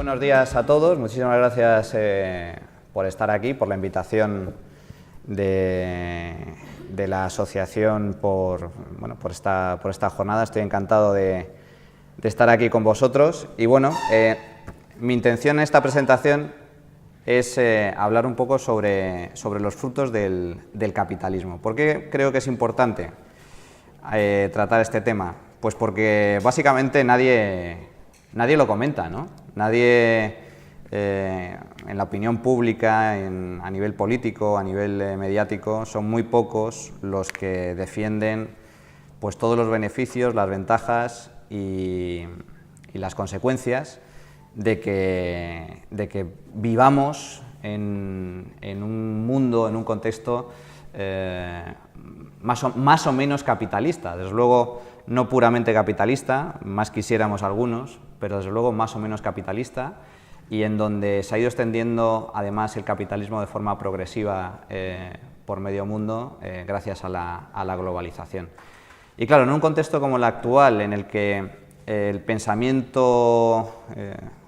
Buenos días a todos, muchísimas gracias por estar aquí, por la invitación de la asociación por esta jornada. Estoy encantado de estar aquí con vosotros y bueno, mi intención en esta presentación es hablar un poco sobre los frutos del capitalismo. ¿Por qué creo que es importante tratar este tema? Pues porque básicamente nadie lo comenta, ¿no? Nadie en la opinión pública, a nivel político, a nivel mediático, son muy pocos los que defienden pues todos los beneficios, las ventajas y las consecuencias de que vivamos en un mundo, en un contexto más o menos capitalista. Desde luego no puramente capitalista, más quisiéramos algunos, pero desde luego más o menos capitalista, y en donde se ha ido extendiendo además el capitalismo de forma progresiva por medio mundo gracias a la globalización. Y claro, en un contexto como el actual, en el que el pensamiento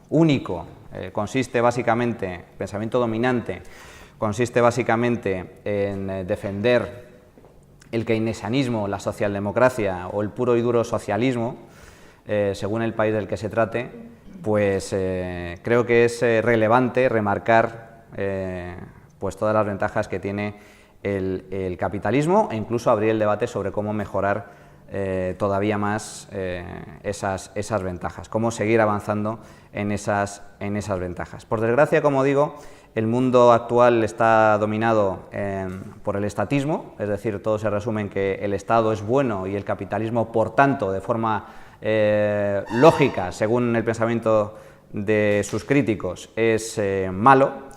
único consiste básicamente, el pensamiento dominante consiste básicamente en defender el keynesianismo, la socialdemocracia o el puro y duro socialismo, según el país del que se trate, pues creo que es relevante remarcar pues todas las ventajas que tiene el capitalismo e incluso abrir el debate sobre cómo mejorar todavía más esas ventajas, cómo seguir avanzando en esas ventajas. Por desgracia, como digo, el mundo actual está dominado por el estatismo, es decir, todo se resume en que el Estado es bueno y el capitalismo, por tanto, de forma lógica, según el pensamiento de sus críticos, es malo.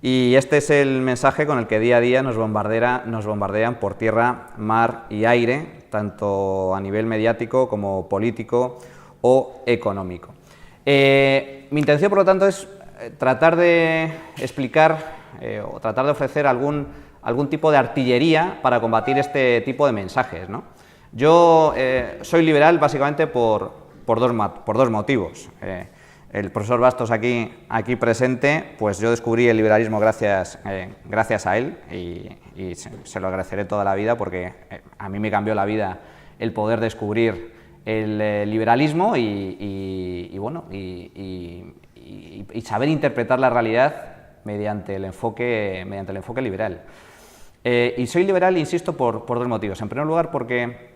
Y este es el mensaje con el que día a día nos bombardean por tierra, mar y aire, tanto a nivel mediático como político o económico. Mi intención, por lo tanto, es tratar de explicar o tratar de ofrecer algún tipo de artillería para combatir este tipo de mensajes, ¿no? Yo soy liberal básicamente por dos motivos. El profesor Bastos aquí presente, pues yo descubrí el liberalismo gracias a él y se lo agradeceré toda la vida porque a mí me cambió la vida el poder descubrir el liberalismo y saber interpretar la realidad mediante el enfoque liberal. Y soy liberal, insisto, por dos motivos. En primer lugar, porque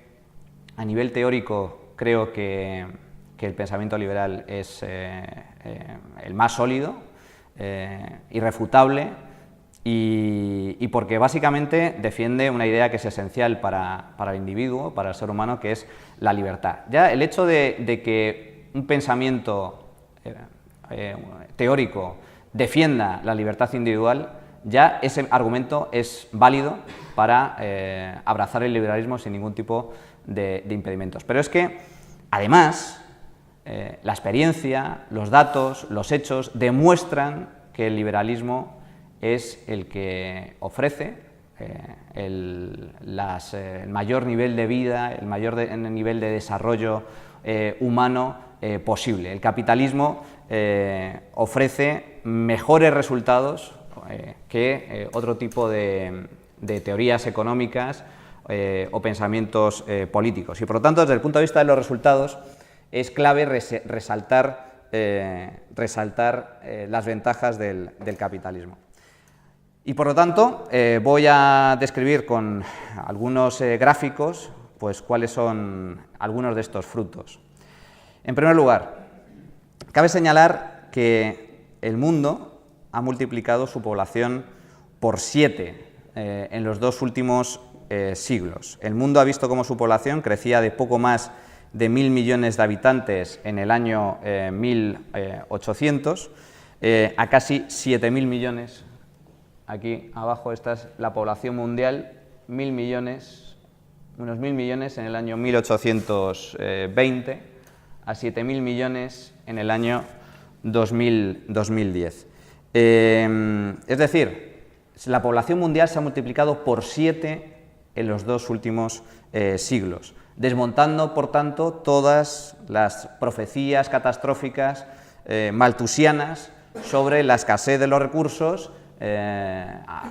a nivel teórico creo que el pensamiento liberal es el más sólido, irrefutable, y porque básicamente defiende una idea que es esencial para el individuo, para el ser humano, que es la libertad. Ya el hecho de que un pensamiento teórico defienda la libertad individual, ya ese argumento es válido para abrazar el liberalismo sin ningún tipo de impedimentos. Pero es que, además, la experiencia, los datos, los hechos demuestran que el liberalismo es el que ofrece el mayor nivel de vida, el mayor nivel de desarrollo humano posible. El capitalismo ofrece mejores resultados que otro tipo de teorías económicas o pensamientos políticos. Y por lo tanto, desde el punto de vista de los resultados, es clave resaltar las ventajas del capitalismo. Y por lo tanto, voy a describir con algunos gráficos pues, cuáles son algunos de estos frutos. En primer lugar, cabe señalar que el mundo ha multiplicado su población por 7 en los 2 últimos siglos. El mundo ha visto cómo su población crecía de poco más de 1.000 millones de habitantes en el año 1800 a casi 7.000 millones. Aquí abajo esta es la población mundial, unos 1.000 millones en el año 1820 a 7.000 millones en el año 2010. Es decir, la población mundial se ha multiplicado por 7 en los 2 últimos siglos, desmontando, por tanto, todas las profecías catastróficas malthusianas sobre la escasez de los recursos,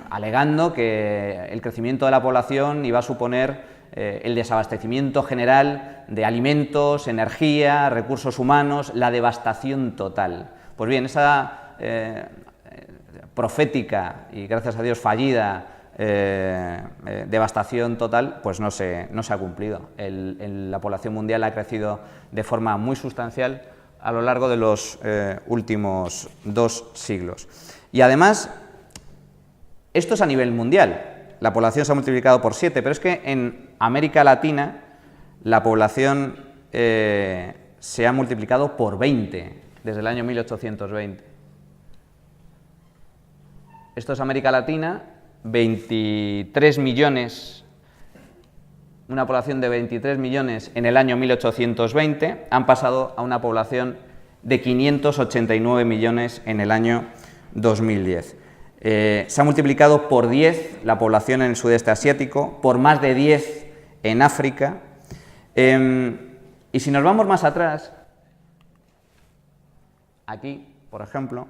alegando que el crecimiento de la población iba a suponer el desabastecimiento general de alimentos, energía, recursos humanos, la devastación total. Pues bien, esa profética y, gracias a Dios, fallida devastación total, pues no se ha cumplido. La población mundial ha crecido de forma muy sustancial a lo largo de los últimos 2 siglos. Y además, esto es a nivel mundial. La población se ha multiplicado por 7, pero es que en América Latina la población se ha multiplicado por 20 desde el año 1820. Esto es América Latina, 23 millones, una población de 23 millones en el año 1820, han pasado a una población de 589 millones en el año 2010. Se ha multiplicado por 10 la población en el sudeste asiático, por más de 10 en África. Y si nos vamos más atrás, aquí, por ejemplo,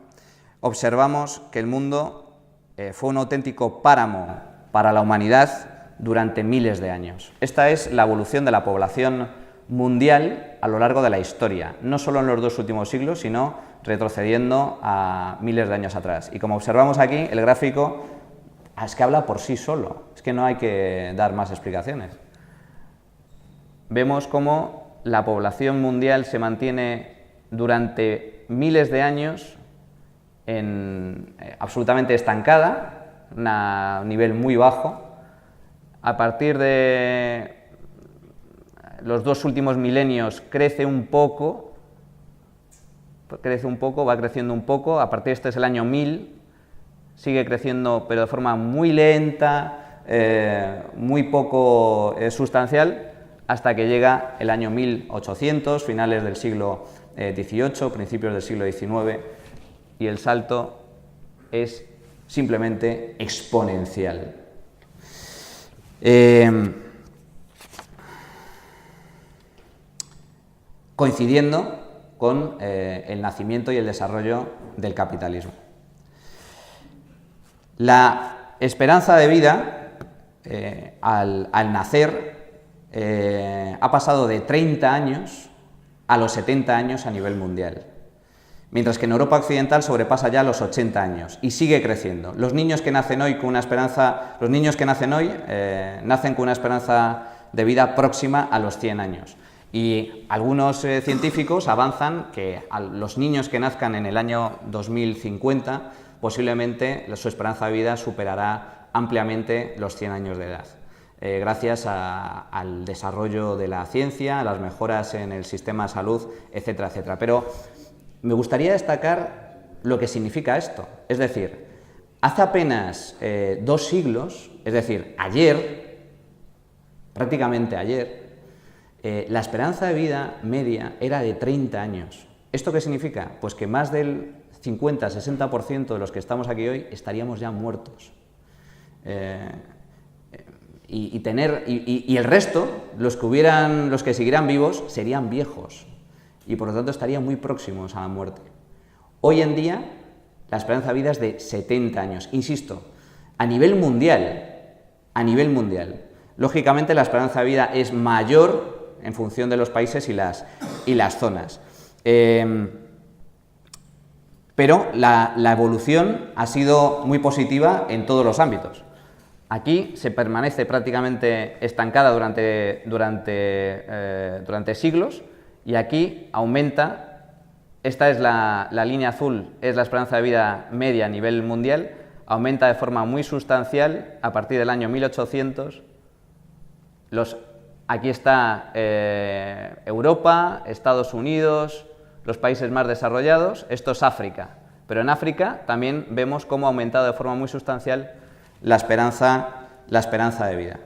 observamos que el mundo fue un auténtico páramo para la humanidad durante miles de años. Esta es la evolución de la población mundial a lo largo de la historia, no solo en los 2 últimos siglos, sino retrocediendo a miles de años atrás. Y como observamos aquí, el gráfico es que habla por sí solo, es que no hay que dar más explicaciones. Vemos cómo la población mundial se mantiene durante miles de años absolutamente estancada, a un nivel muy bajo. A partir de los 2 últimos milenios crece un poco, va creciendo un poco. A partir de este es el año 1000, sigue creciendo pero de forma muy lenta, muy poco sustancial, hasta que llega el año 1800, finales del siglo XVIII, principios del siglo XIX, y el salto es simplemente exponencial. Coincidiendo con el nacimiento y el desarrollo del capitalismo. La esperanza de vida al nacer ha pasado de 30 años a los 70 años a nivel mundial, mientras que en Europa occidental sobrepasa ya los 80 años y sigue creciendo. Los niños que nacen hoy nacen con una esperanza de vida próxima a los 100 años. Y algunos científicos avanzan que a los niños que nazcan en el año 2050 posiblemente su esperanza de vida superará ampliamente los 100 años de edad, gracias al desarrollo de la ciencia, a las mejoras en el sistema de salud, etcétera, etcétera. Pero me gustaría destacar lo que significa esto. Es decir, hace apenas 2 siglos, es decir, ayer, prácticamente ayer, la esperanza de vida media era de 30 años. ¿Esto qué significa? Pues que más del 50-60% de los que estamos aquí hoy estaríamos ya muertos. Y el resto, los que seguirán vivos, serían viejos y por lo tanto estarían muy próximos a la muerte. Hoy en día, la esperanza de vida es de 70 años. Insisto, a nivel mundial. Lógicamente, la esperanza de vida es mayor en función de los países y las zonas. Pero la evolución ha sido muy positiva en todos los ámbitos. Aquí se permanece prácticamente estancada durante siglos y aquí aumenta. Esta es la línea azul, es la esperanza de vida media a nivel mundial, aumenta de forma muy sustancial a partir del año 1800. Aquí está Europa, Estados Unidos, los países más desarrollados. Esto es África, pero en África también vemos cómo ha aumentado de forma muy sustancial la esperanza de vida.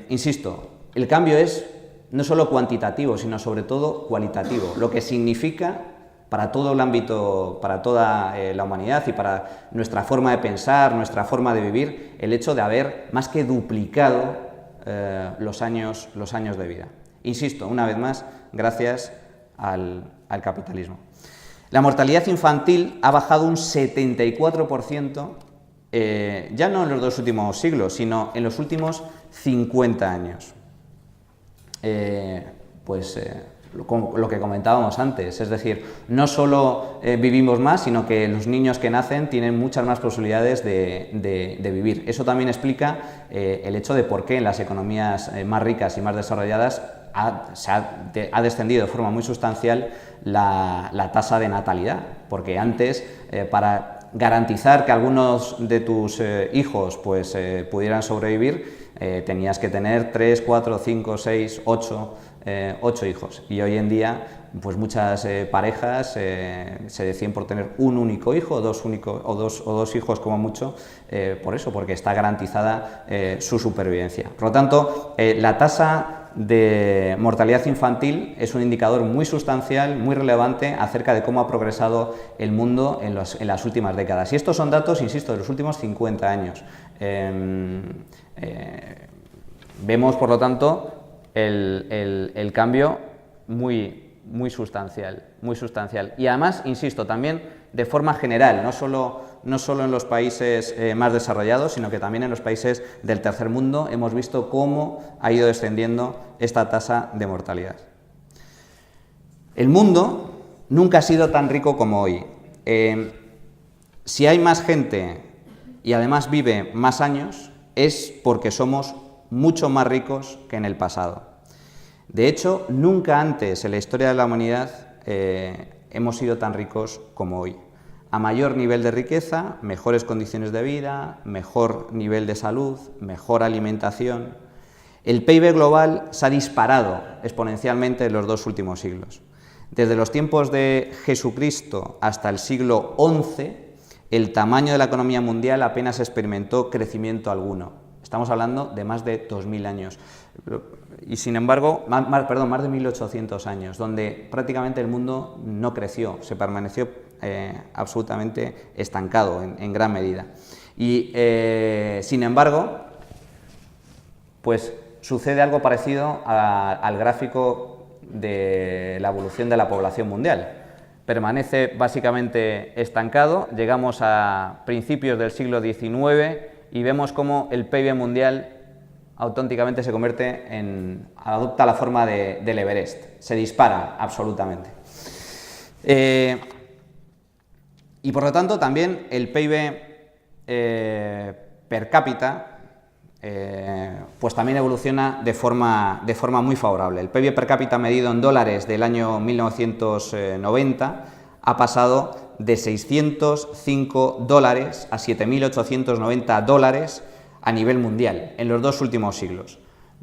Insisto, el cambio es no solo cuantitativo, sino sobre todo cualitativo, lo que significa para todo el ámbito, para toda la humanidad y para nuestra forma de pensar, nuestra forma de vivir, el hecho de haber más que duplicado los años de vida. Insisto, una vez más, gracias al capitalismo. La mortalidad infantil ha bajado un 74%, ya no en los 2 últimos siglos, sino en los últimos 50 años. Lo que comentábamos antes, es decir, no solo vivimos más, sino que los niños que nacen tienen muchas más posibilidades de vivir. Eso también explica el hecho de por qué en las economías más ricas y más desarrolladas ha descendido de forma muy sustancial la tasa de natalidad, porque antes, para garantizar que algunos de tus hijos pudieran sobrevivir, tenías que tener 3, 4, 5, 6, 8 hijos, y hoy en día pues muchas parejas se deciden por tener un único hijo o dos hijos como mucho, por eso, porque está garantizada su supervivencia. Por lo tanto, la tasa de mortalidad infantil es un indicador muy sustancial, muy relevante acerca de cómo ha progresado el mundo en las últimas décadas. Y estos son datos, insisto, de los últimos 50 años. Vemos, por lo tanto, el cambio muy sustancial, muy sustancial. Y además, insisto, también de forma general, no solo en los países más desarrollados, sino que también en los países del tercer mundo hemos visto cómo ha ido descendiendo esta tasa de mortalidad. El mundo nunca ha sido tan rico como hoy. Si hay más gente y además vive más años, es porque somos mucho más ricos que en el pasado. De hecho, nunca antes en la historia de la humanidad hemos sido tan ricos como hoy. A mayor nivel de riqueza, mejores condiciones de vida, mejor nivel de salud, mejor alimentación. El PIB global se ha disparado exponencialmente en los 2 últimos siglos. Desde los tiempos de Jesucristo hasta el siglo XI, el tamaño de la economía mundial apenas experimentó crecimiento alguno. Estamos hablando de más de 2000 años. Y sin embargo, más de 1800 años, donde prácticamente el mundo no creció, se permaneció absolutamente estancado en gran medida. Y sin embargo, pues sucede algo parecido al gráfico de la evolución de la población mundial. Permanece básicamente estancado, llegamos a principios del siglo XIX y vemos cómo el PIB mundial auténticamente se adopta la forma del Everest, se dispara absolutamente. Y por lo tanto también el PIB per cápita pues también evoluciona de forma muy favorable. El PIB per cápita medido en dólares del año 1990 ha pasado de $605 a $7.890 a nivel mundial en los 2 últimos siglos,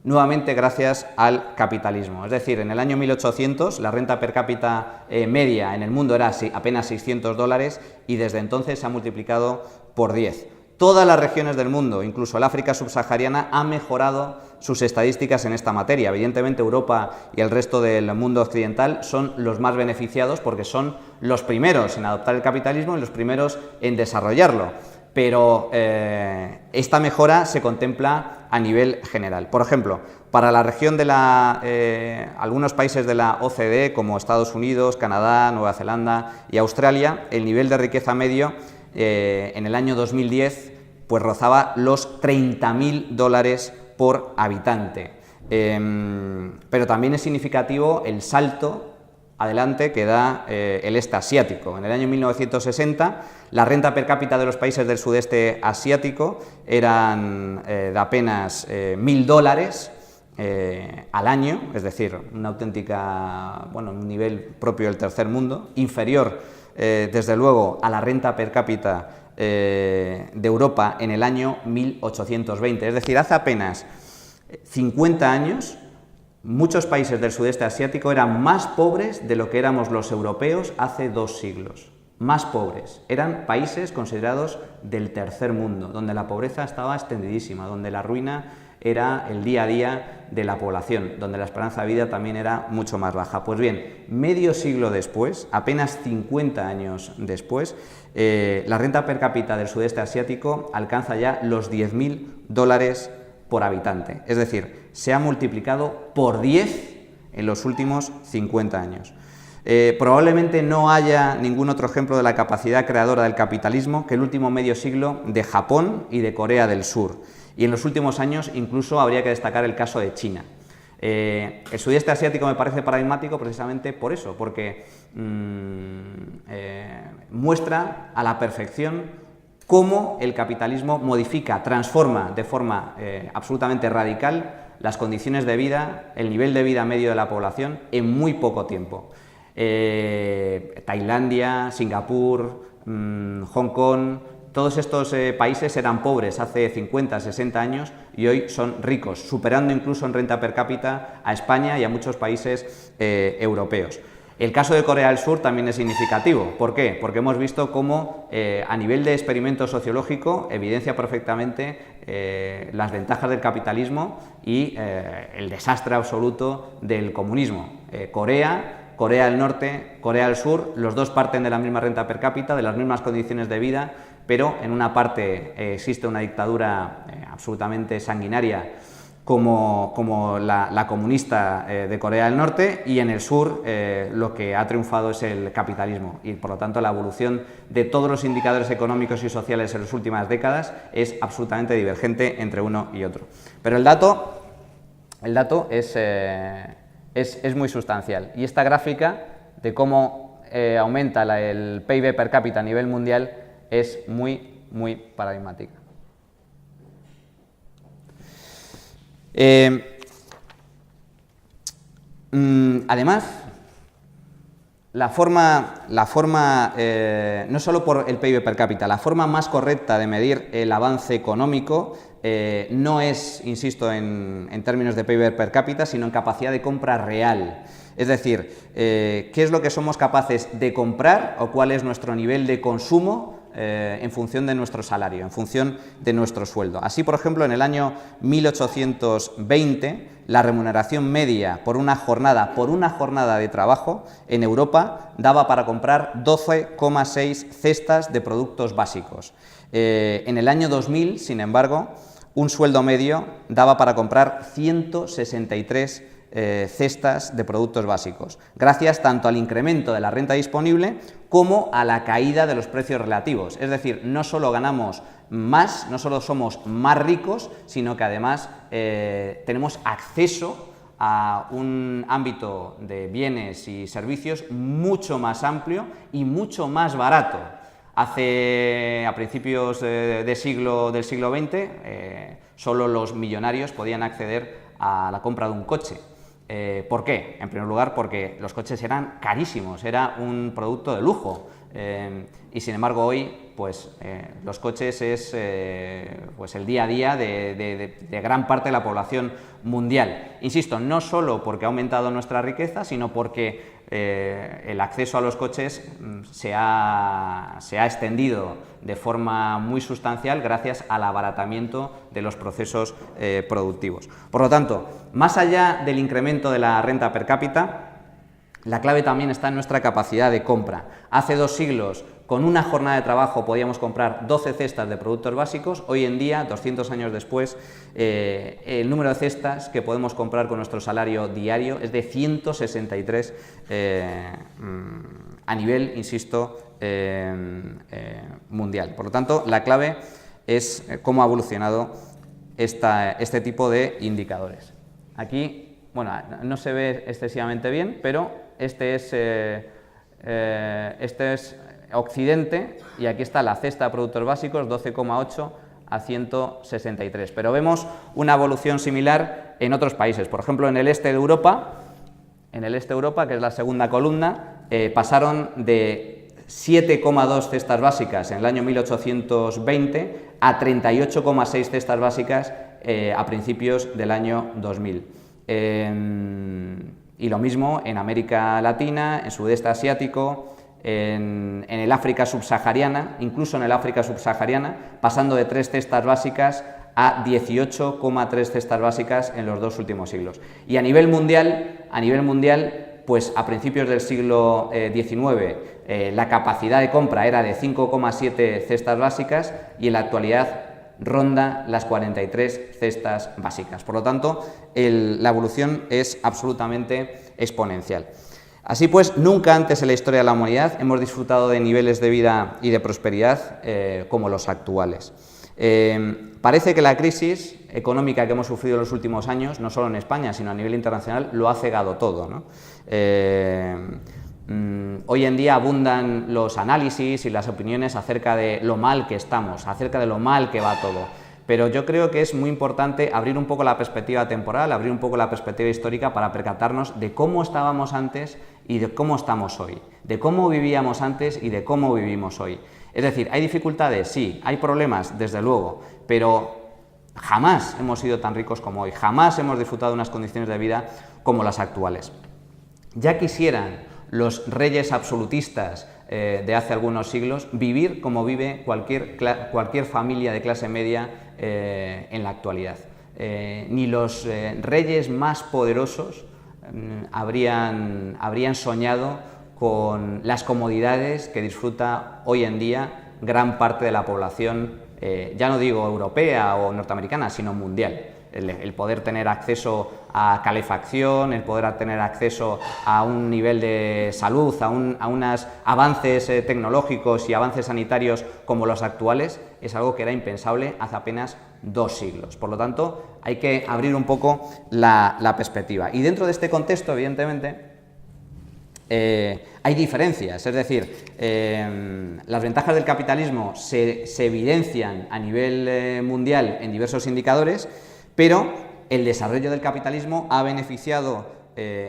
nuevamente gracias al capitalismo. Es decir, en el año 1800 la renta per cápita media en el mundo era apenas $600 y desde entonces se ha multiplicado por 10. Todas las regiones del mundo, incluso el África subsahariana, han mejorado sus estadísticas en esta materia. Evidentemente, Europa y el resto del mundo occidental son los más beneficiados porque son los primeros en adoptar el capitalismo y los primeros en desarrollarlo. Pero esta mejora se contempla a nivel general. Por ejemplo, para la región de algunos países de la OCDE, como Estados Unidos, Canadá, Nueva Zelanda y Australia, el nivel de riqueza medio en el año 2010 pues rozaba los $30.000 por habitante. Pero también es significativo el salto adelante que da el este asiático. En el año 1960 la renta per cápita de los países del sudeste asiático eran de apenas $1.000 al año, es decir, una auténtica, un nivel propio del tercer mundo, inferior desde luego a la renta per cápita de Europa en el año 1820, es decir, hace apenas 50 años muchos países del sudeste asiático eran más pobres de lo que éramos los europeos hace 2 siglos. Más pobres. Eran países considerados del tercer mundo, donde la pobreza estaba extendidísima, donde la ruina era el día a día de la población, donde la esperanza de vida también era mucho más baja. Pues bien, medio siglo después, apenas 50 años después, la renta per cápita del sudeste asiático alcanza ya los $10.000 por habitante. Es decir, se ha multiplicado por 10 en los últimos 50 años. Probablemente no haya ningún otro ejemplo de la capacidad creadora del capitalismo que el último medio siglo de Japón y de Corea del Sur. Y en los últimos años incluso habría que destacar el caso de China. El sudeste asiático me parece paradigmático precisamente por eso, porque muestra a la perfección cómo el capitalismo modifica, transforma de forma absolutamente radical las condiciones de vida, el nivel de vida medio de la población en muy poco tiempo. Tailandia, Singapur, Hong Kong, todos estos países eran pobres hace 50, 60 años y hoy son ricos, superando incluso en renta per cápita a España y a muchos países europeos. El caso de Corea del Sur también es significativo. ¿Por qué? Porque hemos visto cómo a nivel de experimento sociológico evidencia perfectamente las ventajas del capitalismo y el desastre absoluto del comunismo. Corea del Norte, Corea del Sur, los dos parten de la misma renta per cápita, de las mismas condiciones de vida, pero en una parte existe una dictadura absolutamente sanguinaria como la comunista de Corea del Norte, y en el sur lo que ha triunfado es el capitalismo, y por lo tanto la evolución de todos los indicadores económicos y sociales en las últimas décadas es absolutamente divergente entre uno y otro. Pero el dato es muy sustancial, y esta gráfica de cómo aumenta el PIB per cápita a nivel mundial es muy paradigmática. Además, la forma no solo por el PIB per cápita, la forma más correcta de medir el avance económico no es, insisto, en términos de PIB per cápita, sino en capacidad de compra real. Es decir, ¿qué es lo que somos capaces de comprar o cuál es nuestro nivel de consumo en función de nuestro salario, en función de nuestro sueldo? Así, por ejemplo, en el año 1820, la remuneración media por una jornada de trabajo en Europa daba para comprar 12,6 cestas de productos básicos. En el año 2000, sin embargo, un sueldo medio daba para comprar 163 cestas de productos básicos, gracias tanto al incremento de la renta disponible como a la caída de los precios relativos. Es decir, no solo ganamos más, no solo somos más ricos, sino que además tenemos acceso a un ámbito de bienes y servicios mucho más amplio y mucho más barato. A principios del siglo XX, solo los millonarios podían acceder a la compra de un coche. ¿Por qué? En primer lugar, porque los coches eran carísimos, era un producto de lujo, y sin embargo hoy pues, los coches es pues el día a día de gran parte de la población mundial. Insisto, no solo porque ha aumentado nuestra riqueza, sino porque el acceso a los coches se ha extendido de forma muy sustancial gracias al abaratamiento de los procesos productivos. Por lo tanto, más allá del incremento de la renta per cápita, la clave también está en nuestra capacidad de compra. Hace 2 siglos, con una jornada de trabajo podíamos comprar 12 cestas de productos básicos. Hoy en día, 200 años después, el número de cestas que podemos comprar con nuestro salario diario es de 163 a nivel, insisto, mundial. Por lo tanto, la clave es cómo ha evolucionado este tipo de indicadores. Aquí, bueno, no se ve excesivamente bien, pero este es Occidente, y aquí está la cesta de productos básicos, 12,8 a 163. Pero vemos una evolución similar en otros países. Por ejemplo, en el este de Europa, que es la segunda columna, pasaron de 7,2 cestas básicas en el año 1820 a 38,6 cestas básicas a principios del año 2000. Y lo mismo en América Latina, en Sudeste Asiático, en el África subsahariana, incluso en el África subsahariana, pasando de 3 cestas básicas a 18,3 cestas básicas en los 2 últimos siglos. Y a nivel mundial, pues a principios del siglo XIX la capacidad de compra era de 5,7 cestas básicas y en la actualidad ronda las 43 cestas básicas. Por lo tanto, la evolución es absolutamente exponencial. Así pues, nunca antes en la historia de la humanidad hemos disfrutado de niveles de vida y de prosperidad como los actuales. Parece que la crisis económica que hemos sufrido en los últimos años, no solo en España, sino a nivel internacional, lo ha cegado todo, ¿no? Hoy en día abundan los análisis y las opiniones acerca de lo mal que estamos, acerca de lo mal que va todo. Pero yo creo que es muy importante abrir un poco la perspectiva temporal, abrir un poco la perspectiva histórica para percatarnos de cómo estábamos antes y de cómo estamos hoy, de cómo vivíamos antes y de cómo vivimos hoy. Es decir, ¿hay dificultades? Sí, hay problemas, desde luego, pero jamás hemos sido tan ricos como hoy, jamás hemos disfrutado de unas condiciones de vida como las actuales. Ya quisieran los reyes absolutistas de hace algunos siglos vivir como vive cualquier familia de clase media en la actualidad. Ni los reyes más poderosos habrían soñado con las comodidades que disfruta hoy en día gran parte de la población, ya no digo europea o norteamericana, sino mundial. El poder tener acceso a calefacción, el poder tener acceso a un nivel de salud, a unos avances tecnológicos y avances sanitarios como los actuales, es algo que era impensable hace apenas 2 siglos. Por lo tanto, hay que abrir un poco la perspectiva. Y dentro de este contexto, evidentemente, hay diferencias, es decir, las ventajas del capitalismo se evidencian a nivel mundial en diversos indicadores, pero el desarrollo del capitalismo ha beneficiado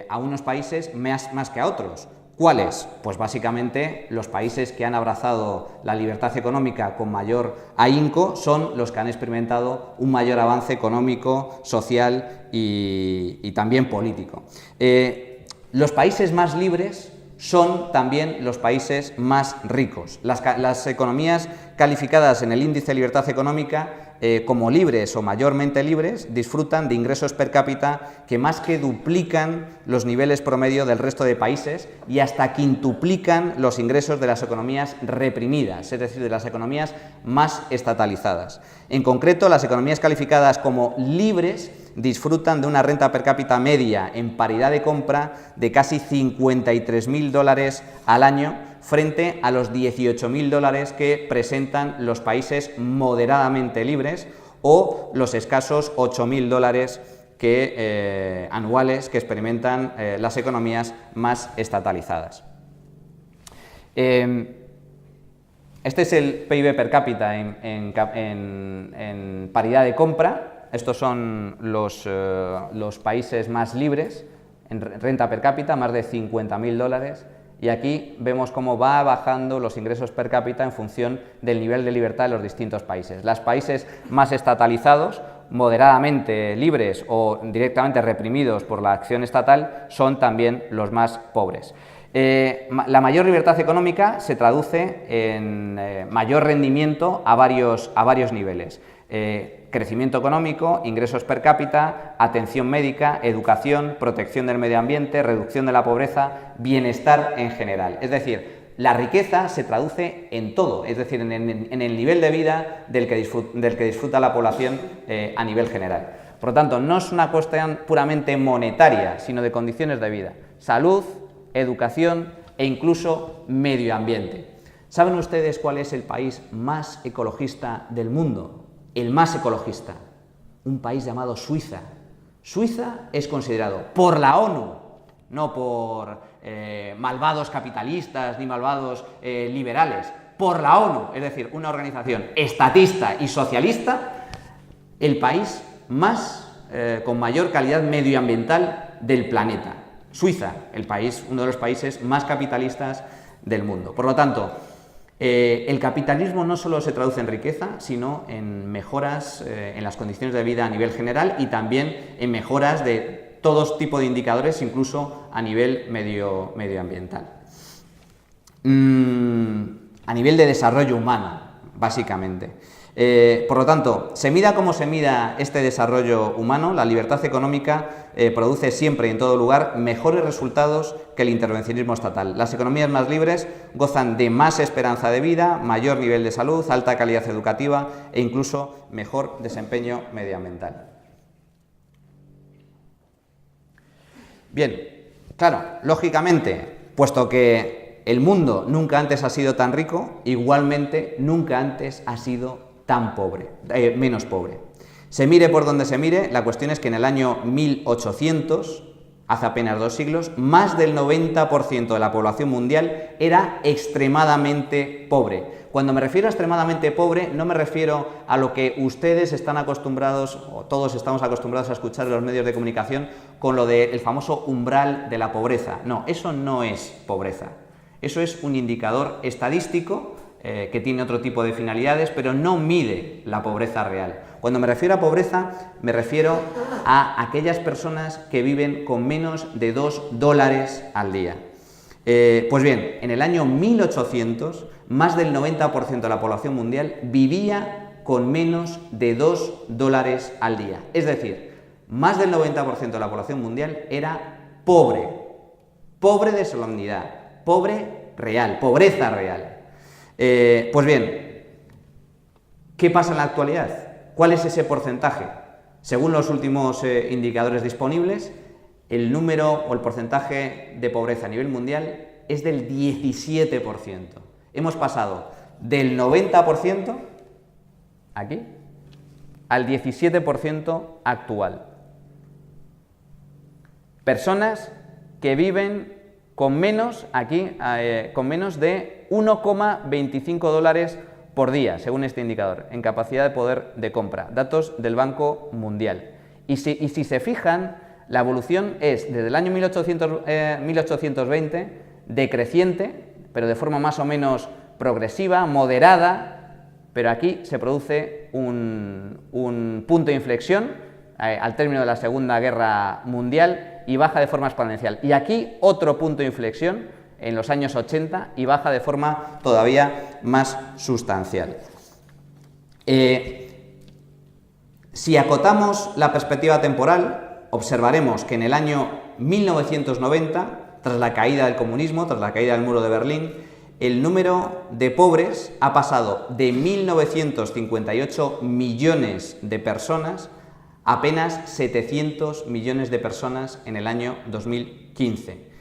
a unos países más que a otros. ¿Cuáles? Pues básicamente los países que han abrazado la libertad económica con mayor ahínco son los que han experimentado un mayor avance económico, social y también político. Los países más libres son también los países más ricos. Las economías calificadas en el índice de libertad económica como libres o mayormente libres disfrutan de ingresos per cápita que más que duplican los niveles promedio del resto de países y hasta quintuplican los ingresos de las economías reprimidas, es decir, de las economías más estatalizadas. En concreto, las economías calificadas como libres disfrutan de una renta per cápita media en paridad de compra de casi $53.000 al año frente a los $18.000 que presentan los países moderadamente libres o los escasos $8.000 anuales que experimentan las economías más estatalizadas. Este es el PIB per cápita en paridad de compra. Estos son los países más libres en renta per cápita, más de $50.000. Y aquí vemos cómo va bajando los ingresos per cápita en función del nivel de libertad de los distintos países. Los países más estatalizados, moderadamente libres o directamente reprimidos por la acción estatal, son también los más pobres. La mayor libertad económica se traduce en mayor rendimiento a varios niveles. Crecimiento económico, ingresos per cápita, atención médica, educación, protección del medio ambiente, reducción de la pobreza, bienestar en general. Es decir, la riqueza se traduce en todo, es decir, en el nivel de vida del que disfruta la población a nivel general. Por lo tanto, no es una cuestión puramente monetaria, sino de condiciones de vida, salud, educación e incluso medio ambiente. ¿Saben ustedes cuál es el país más ecologista del mundo? El más ecologista, un país llamado Suiza. Suiza es considerado por la ONU, no por malvados capitalistas ni malvados liberales, por la ONU, es decir, una organización estatista y socialista, el país con mayor calidad medioambiental del planeta. Suiza, uno de los países más capitalistas del mundo. Por lo tanto, el capitalismo no solo se traduce en riqueza, sino en mejoras en las condiciones de vida a nivel general y también en mejoras de todo tipo de indicadores, incluso a nivel medioambiental. A nivel de desarrollo humano, básicamente. Por lo tanto, se mida como se mida este desarrollo humano, la libertad económica produce siempre y en todo lugar mejores resultados que el intervencionismo estatal. Las economías más libres gozan de más esperanza de vida, mayor nivel de salud, alta calidad educativa e incluso mejor desempeño medioambiental. Bien, claro, lógicamente, Puesto que el mundo nunca antes ha sido tan rico, igualmente nunca antes ha sido tan pobre, menos pobre. Se mire por donde se mire, la cuestión es que en el año 1800, hace apenas 2 siglos, más del 90% de la población mundial era extremadamente pobre. Cuando me refiero a extremadamente pobre, no me refiero a lo que ustedes están acostumbrados, o todos estamos acostumbrados a escuchar en los medios de comunicación, con lo del famoso umbral de la pobreza. No, eso no es pobreza. Eso es un indicador estadístico que tiene otro tipo de finalidades, pero no mide la pobreza real. Cuando me refiero a pobreza, me refiero a aquellas personas que viven con menos de $2 al día. Pues bien, en el año 1800, más del 90% de la población mundial vivía con menos de $2 al día. Es decir, más del 90% de la población mundial era pobre. Pobre de solemnidad, pobre real, pobreza real. Pues bien, ¿qué pasa en la actualidad? ¿Cuál es ese porcentaje? Según los últimos indicadores disponibles, el número o el porcentaje de pobreza a nivel mundial es del 17%. Hemos pasado del 90% aquí al 17% actual. Personas que viven con menos, con menos de $1,25 por día, según este indicador, en capacidad de poder de compra, datos del Banco Mundial. Y si se fijan, la evolución es desde el año 1820 decreciente, pero de forma más o menos progresiva, moderada, pero aquí se produce un punto de inflexión al término de la Segunda Guerra Mundial y baja de forma exponencial. Y aquí otro punto de inflexión en los años 80 y baja de forma todavía más sustancial. Si acotamos la perspectiva temporal, observaremos que en el año 1990, tras la caída del comunismo, tras la caída del muro de Berlín, el número de pobres ha pasado de 1.958 millones de personas a apenas 700 millones de personas en el año 2015.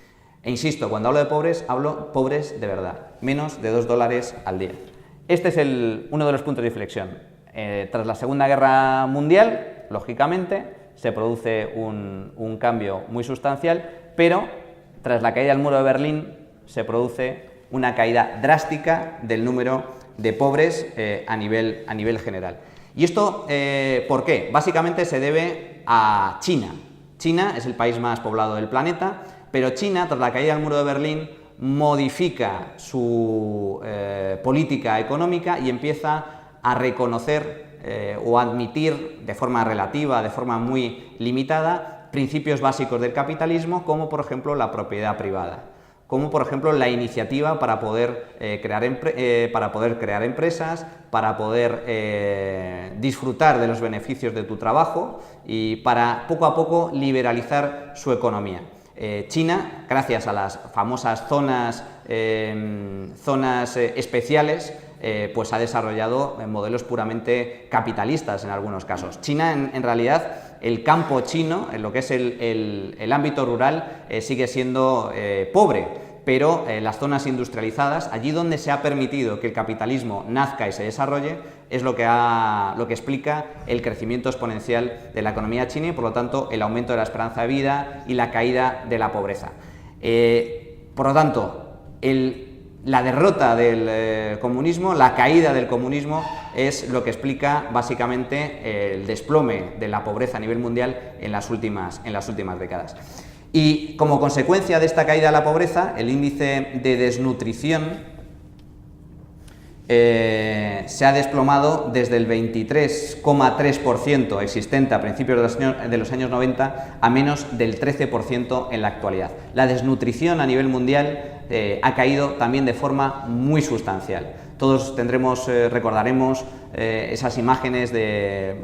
E insisto, cuando hablo de pobres, hablo pobres de verdad, menos de $2 al día. Este es uno de los puntos de inflexión. Tras la Segunda Guerra Mundial, lógicamente, se produce un cambio muy sustancial, pero tras la caída del muro de Berlín se produce una caída drástica del número de pobres a nivel general. ¿Y esto por qué? Básicamente se debe a China. China es el país más poblado del planeta, pero China, tras la caída del muro de Berlín, modifica su política económica y empieza a reconocer o admitir de forma relativa, de forma muy limitada, principios básicos del capitalismo, como por ejemplo la propiedad privada, como por ejemplo la iniciativa para poder crear empresas, para poder disfrutar de los beneficios de tu trabajo y para poco a poco liberalizar su economía. China, gracias a las famosas zonas especiales, pues ha desarrollado modelos puramente capitalistas en algunos casos. China, en realidad, el campo chino, en lo que es el ámbito rural, sigue siendo pobre, pero las zonas industrializadas, allí donde se ha permitido que el capitalismo nazca y se desarrolle, es lo que explica el crecimiento exponencial de la economía china y, por lo tanto, el aumento de la esperanza de vida y la caída de la pobreza. Por lo tanto, la derrota del comunismo, la caída del comunismo, es lo que explica básicamente el desplome de la pobreza a nivel mundial en las últimas décadas. Y como consecuencia de esta caída de la pobreza, el índice de desnutrición se ha desplomado desde el 23,3% existente a principios de los años 90 a menos del 13% en la actualidad. La desnutrición a nivel mundial ha caído también de forma muy sustancial. Todos recordaremos esas imágenes de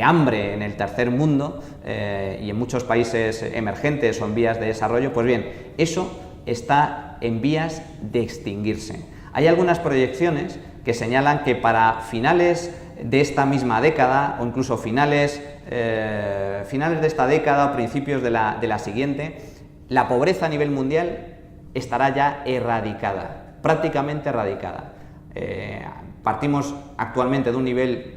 hambre en el tercer mundo y en muchos países emergentes o en vías de desarrollo. Pues bien, eso está en vías de extinguirse. Hay algunas proyecciones que señalan que para finales de esta misma década o incluso finales de esta década o principios de la siguiente, la pobreza a nivel mundial estará ya erradicada, prácticamente erradicada. Partimos actualmente de un nivel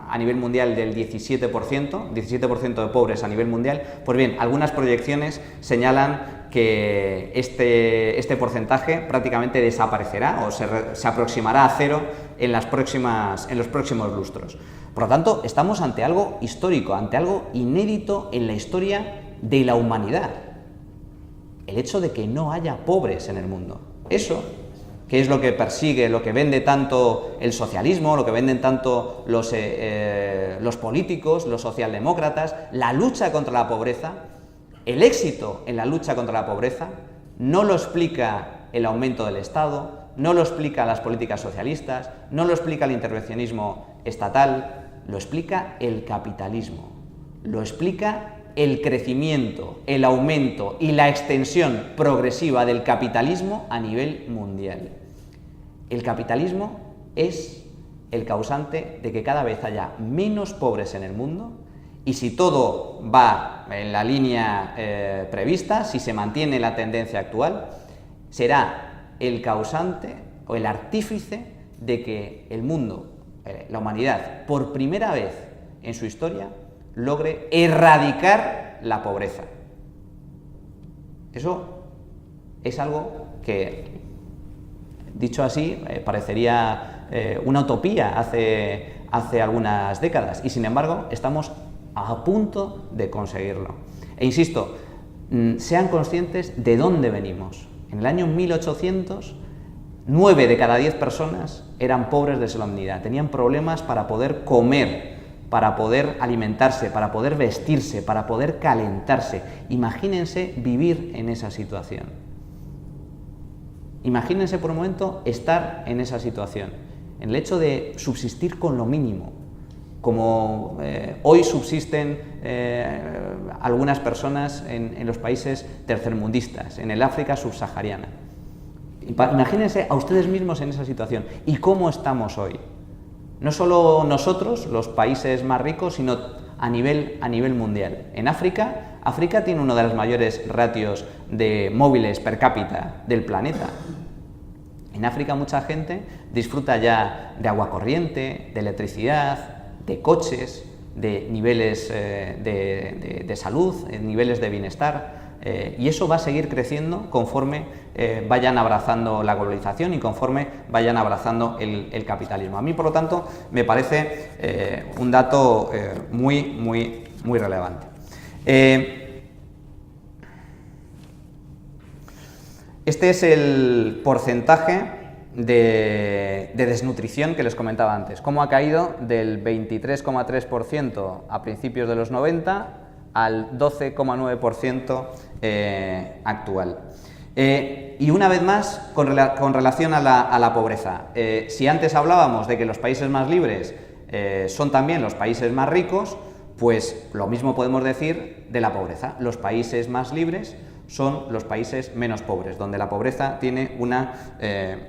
a nivel mundial del 17% de pobres a nivel mundial. Pues bien, algunas proyecciones señalan que este porcentaje prácticamente desaparecerá o se aproximará a cero en los próximos lustros. Por lo tanto, estamos ante algo histórico, ante algo inédito en la historia de la humanidad. El hecho de que no haya pobres en el mundo. Eso, que es lo que persigue, lo que vende tanto el socialismo, lo que venden tanto los políticos, los socialdemócratas, la lucha contra la pobreza, el éxito en la lucha contra la pobreza, no lo explica el aumento del Estado, no lo explica las políticas socialistas, no lo explica el intervencionismo estatal, lo explica el capitalismo, lo explica el crecimiento, el aumento y la extensión progresiva del capitalismo a nivel mundial. El capitalismo es el causante de que cada vez haya menos pobres en el mundo, y si todo va en la línea prevista, si se mantiene la tendencia actual, será el causante o el artífice de que el mundo, la humanidad, por primera vez en su historia, logre erradicar la pobreza. Eso es algo que, dicho así, parecería una utopía hace algunas décadas, y sin embargo estamos a punto de conseguirlo. E insisto, sean conscientes de dónde venimos. En el año 1800, 9 de cada 10 personas eran pobres de solemnidad, tenían problemas para poder comer, para poder alimentarse, para poder vestirse, para poder calentarse. Imagínense vivir en esa situación. Imagínense por un momento estar en esa situación, en el hecho de subsistir con lo mínimo, como hoy subsisten algunas personas en los países tercermundistas, en el África subsahariana. Imagínense a ustedes mismos en esa situación. ¿Y cómo estamos hoy? No solo nosotros, los países más ricos, sino a nivel mundial. En África tiene uno de los mayores ratios de móviles per cápita del planeta. En África mucha gente disfruta ya de agua corriente, de electricidad, de coches, de niveles de salud, niveles de bienestar, y eso va a seguir creciendo conforme vayan abrazando la globalización y conforme vayan abrazando el capitalismo. A mí, por lo tanto, me parece un dato muy relevante. Este es el porcentaje de desnutrición que les comentaba antes, cómo ha caído del 23,3% a principios de los 90 al 12,9% actual. Y una vez más, con relación a la pobreza, si antes hablábamos de que los países más libres son también los países más ricos, pues lo mismo podemos decir de la pobreza. Los países más libres son los países menos pobres, donde la pobreza tiene una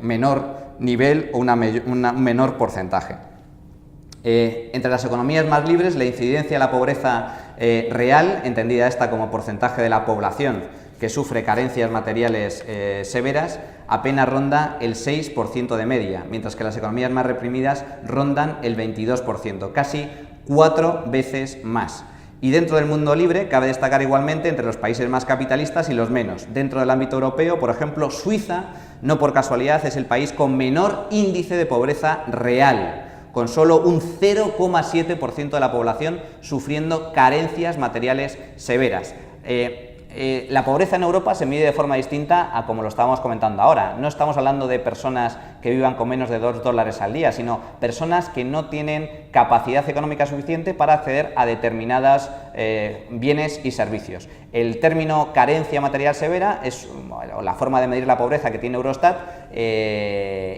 menor nivel o un menor porcentaje. Entre las economías más libres, la incidencia de la pobreza real, entendida esta como porcentaje de la población que sufre carencias materiales severas, apenas ronda el 6% de media, mientras que las economías más reprimidas rondan el 22%, casi 4 veces más. Y dentro del mundo libre cabe destacar igualmente entre los países más capitalistas y los menos. Dentro del ámbito europeo, por ejemplo, Suiza, no por casualidad, es el país con menor índice de pobreza real, con solo un 0,7% de la población sufriendo carencias materiales severas. La pobreza en Europa se mide de forma distinta a como lo estábamos comentando ahora. No estamos hablando de personas que vivan con menos de $2 al día, sino personas que no tienen capacidad económica suficiente para acceder a determinados bienes y servicios. El término carencia material severa, o la forma de medir la pobreza que tiene Eurostat,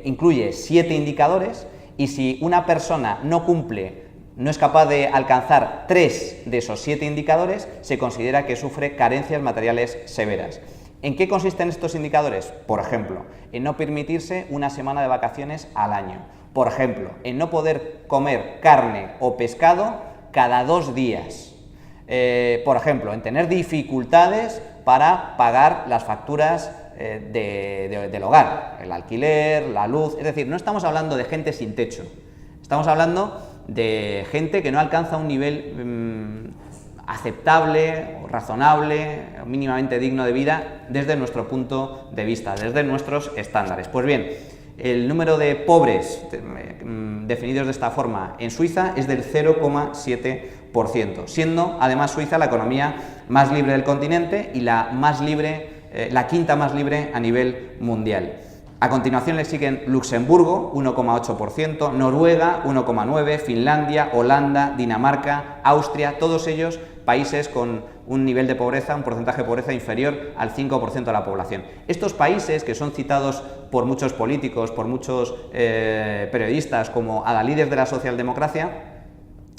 incluye 7 indicadores, y si una persona no es capaz de alcanzar 3 de esos 7 indicadores, se considera que sufre carencias materiales severas. ¿En qué consisten estos indicadores? Por ejemplo, en no permitirse una semana de vacaciones al año. Por ejemplo, en no poder comer carne o pescado cada 2 días. Por ejemplo, en tener dificultades para pagar las facturas del hogar, el alquiler, la luz. Es decir, no estamos hablando de gente sin techo, estamos hablando de gente que no alcanza un nivel aceptable, o razonable, o mínimamente digno de vida desde nuestro punto de vista, desde nuestros estándares. Pues bien, el número de pobres definidos de esta forma en Suiza es del 0,7%, siendo además Suiza la economía más libre del continente y la quinta más libre a nivel mundial. A continuación le siguen Luxemburgo, 1,8%, Noruega, 1,9%, Finlandia, Holanda, Dinamarca, Austria, todos ellos países con un nivel de pobreza, un porcentaje de pobreza inferior al 5% de la población. Estos países, que son citados por muchos políticos, por muchos periodistas como adalides de la socialdemocracia,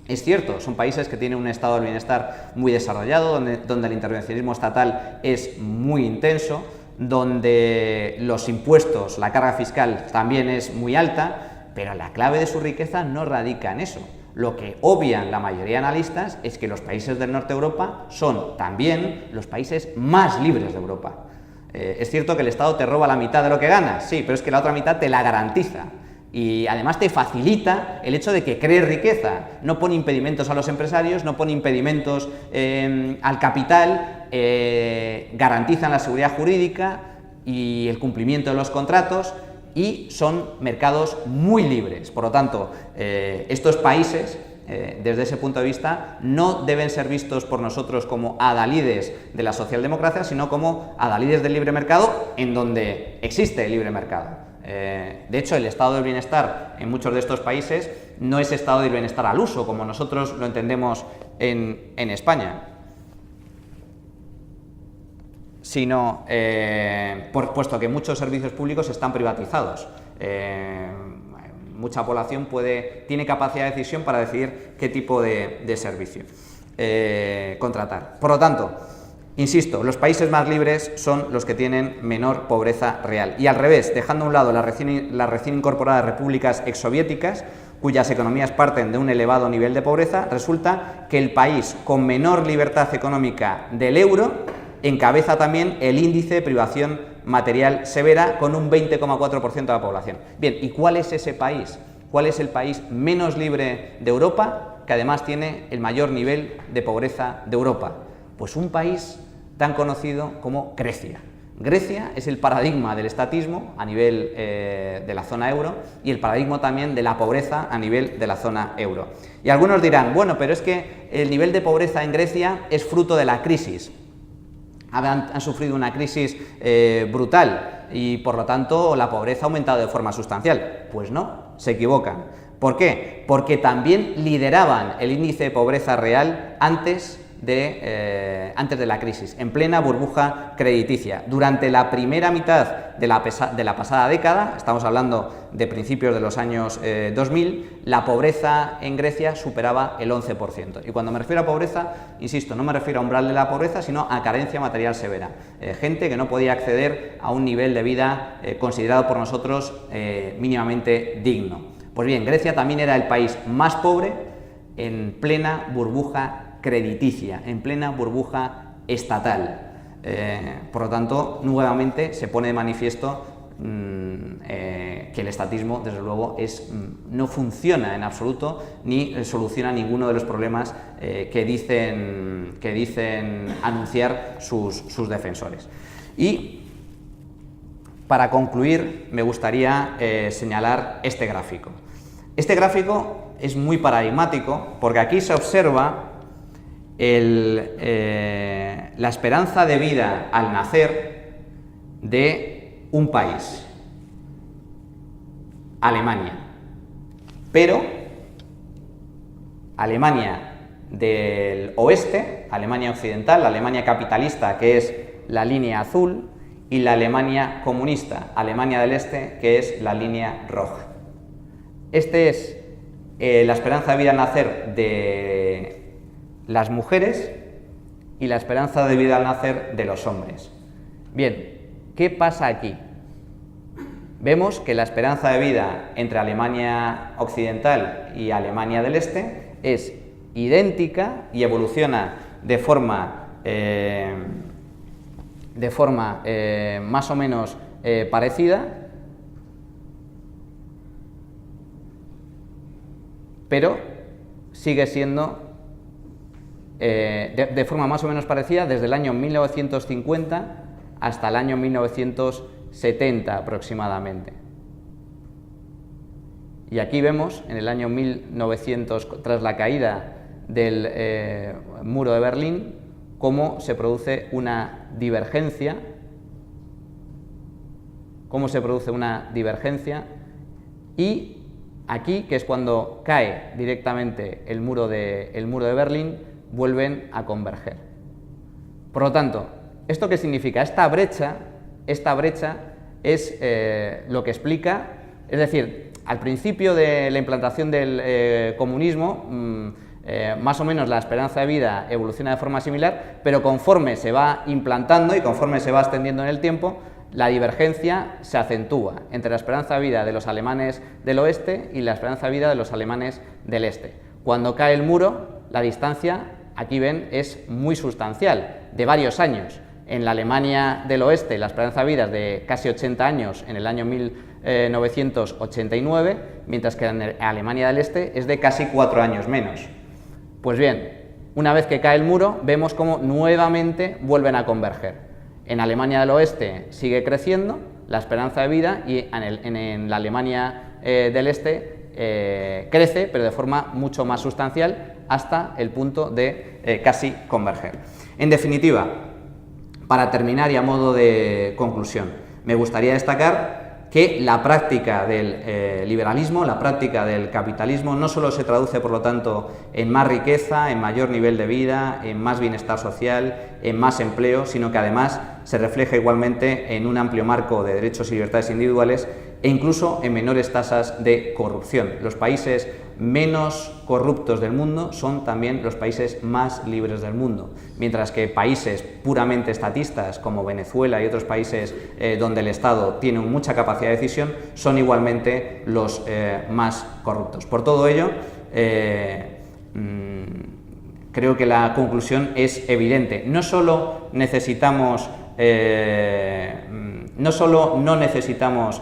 es cierto, son países que tienen un estado del bienestar muy desarrollado, donde el intervencionismo estatal es muy intenso, donde los impuestos, la carga fiscal también es muy alta, pero la clave de su riqueza no radica en eso. Lo que obvian la mayoría de analistas es que los países del norte de Europa son también los países más libres de Europa. Es cierto que el Estado te roba la mitad de lo que ganas, sí, pero es que la otra mitad te la garantiza. Y además te facilita el hecho de que crees riqueza, no pone impedimentos a los empresarios, no pone impedimentos al capital, garantizan la seguridad jurídica y el cumplimiento de los contratos y son mercados muy libres. Por lo tanto, estos países, desde ese punto de vista, no deben ser vistos por nosotros como adalides de la socialdemocracia, sino como adalides del libre mercado en donde existe el libre mercado. De hecho, el estado del bienestar en muchos de estos países no es estado del bienestar al uso, como nosotros lo entendemos en España, sino puesto que muchos servicios públicos están privatizados. Mucha población tiene capacidad de decisión para decidir qué tipo de servicio contratar. Por lo tanto, insisto, los países más libres son los que tienen menor pobreza real. Y al revés, dejando a un lado las recién incorporadas repúblicas exsoviéticas, cuyas economías parten de un elevado nivel de pobreza, resulta que el país con menor libertad económica del euro encabeza también el índice de privación material severa con un 20,4% de la población. Bien, ¿y cuál es ese país? ¿Cuál es el país menos libre de Europa, que además tiene el mayor nivel de pobreza de Europa? Pues un país tan conocido como Grecia. Grecia es el paradigma del estatismo a nivel de la zona euro y el paradigma también de la pobreza a nivel de la zona euro. Y algunos dirán, bueno, pero es que el nivel de pobreza en Grecia es fruto de la crisis. Han sufrido una crisis brutal y por lo tanto la pobreza ha aumentado de forma sustancial. Pues no, se equivocan. ¿Por qué? Porque también lideraban el índice de pobreza real antes de la crisis, en plena burbuja crediticia. Durante la primera mitad de la pasada década, estamos hablando de principios de los años 2000, la pobreza en Grecia superaba el 11%. Y cuando me refiero a pobreza, insisto, no me refiero a umbral de la pobreza, sino a carencia material severa. Gente que no podía acceder a un nivel de vida considerado por nosotros mínimamente digno. Pues bien, Grecia también era el país más pobre en plena burbuja crediticia, en plena burbuja estatal. Por lo tanto, nuevamente se pone de manifiesto que el estatismo, desde luego, no funciona en absoluto ni soluciona ninguno de los problemas que dicen anunciar sus defensores. Y para concluir, me gustaría señalar este gráfico. Este gráfico es muy paradigmático porque aquí se observa la esperanza de vida al nacer de un país, Alemania, pero Alemania del oeste, Alemania occidental, la Alemania capitalista, que es la línea azul, y la Alemania comunista, Alemania del este, que es la línea roja. Este es la esperanza de vida al nacer de las mujeres y la esperanza de vida al nacer de los hombres. Bien, ¿qué pasa aquí? Vemos que la esperanza de vida entre Alemania occidental y Alemania del este es idéntica y evoluciona de forma de forma más o menos parecida, pero sigue siendo de forma más o menos parecida desde el año 1950 hasta el año 1970 aproximadamente. Y aquí vemos, en el año 1900, tras la caída del muro de Berlín, cómo se produce una divergencia, y aquí, que es cuando cae directamente el muro de Berlín, vuelven a converger. Por lo tanto, ¿esto qué significa? Esta brecha es lo que explica, es decir, al principio de la implantación del comunismo, más o menos la esperanza de vida evoluciona de forma similar, pero conforme se va implantando y conforme se va extendiendo en el tiempo, la divergencia se acentúa entre la esperanza de vida de los alemanes del oeste y la esperanza de vida de los alemanes del este. Cuando cae el muro, la distancia, aquí ven, es muy sustancial, de varios años. En la Alemania del oeste, la esperanza de vida es de casi 80 años en el año 1989, mientras que en Alemania del este es de casi 4 años menos. Pues bien, una vez que cae el muro, vemos cómo nuevamente vuelven a converger. En Alemania del oeste sigue creciendo la esperanza de vida y en la Alemania del este crece, pero de forma mucho más sustancial, hasta el punto de casi converger. En definitiva, para terminar y a modo de conclusión, me gustaría destacar que la práctica del liberalismo, la práctica del capitalismo, no solo se traduce, por lo tanto, en más riqueza, en mayor nivel de vida, en más bienestar social, en más empleo, sino que además se refleja igualmente en un amplio marco de derechos y libertades individuales e incluso en menores tasas de corrupción. Los países menos corruptos del mundo son también los países más libres del mundo, mientras que países puramente estatistas como Venezuela y otros países donde el Estado tiene mucha capacidad de decisión son igualmente los más corruptos. Por todo ello, creo que la conclusión es evidente. No solo no necesitamos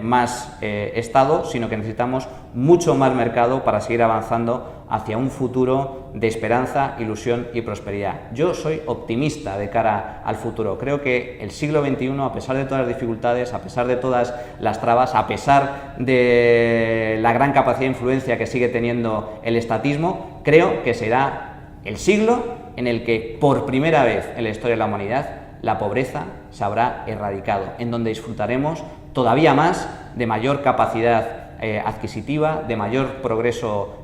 más Estado, sino que necesitamos mucho más mercado para seguir avanzando hacia un futuro de esperanza, ilusión y prosperidad. Yo soy optimista de cara al futuro. Creo que el siglo XXI, a pesar de todas las dificultades, a pesar de todas las trabas, a pesar de la gran capacidad de influencia que sigue teniendo el estatismo, creo que será el siglo en el que, por primera vez en la historia de la humanidad, la pobreza se habrá erradicado, en donde disfrutaremos todavía más de mayor capacidad adquisitiva, de mayor progreso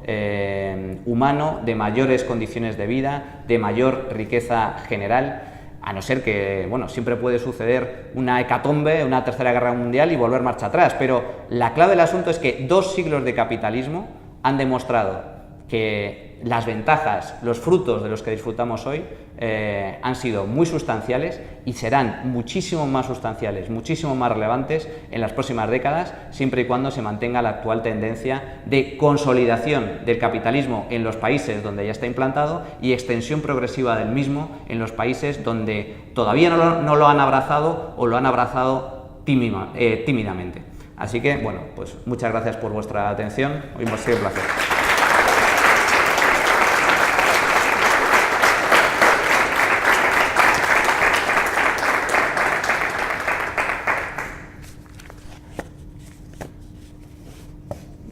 humano, de mayores condiciones de vida, de mayor riqueza general, a no ser que, bueno, siempre puede suceder una hecatombe, una tercera guerra mundial y volver marcha atrás, pero la clave del asunto es que 2 siglos de capitalismo han demostrado que las ventajas, los frutos de los que disfrutamos hoy han sido muy sustanciales y serán muchísimo más sustanciales, muchísimo más relevantes en las próximas décadas, siempre y cuando se mantenga la actual tendencia de consolidación del capitalismo en los países donde ya está implantado y extensión progresiva del mismo en los países donde todavía no lo han abrazado o lo han abrazado tímidamente. Así que, bueno, pues muchas gracias por vuestra atención. Hoy ha sido un placer.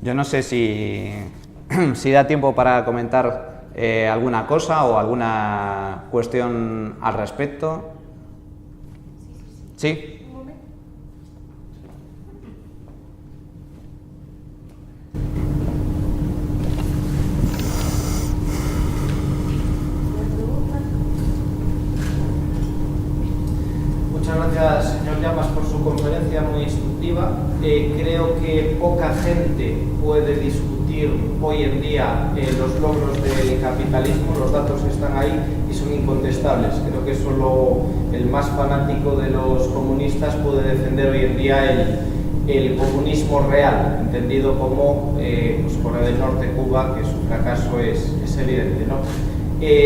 Yo no sé si da tiempo para comentar alguna cosa o alguna cuestión al respecto. ¿Sí? Muchas gracias, señor Llamas, por su conferencia muy instructiva. Creo que poca gente puede discutir hoy en día los logros del capitalismo, los datos están ahí y son incontestables. Creo que solo el más fanático de los comunistas puede defender hoy en día el comunismo real, entendido como pues Corea del Norte, Cuba, que su fracaso es evidente, ¿no?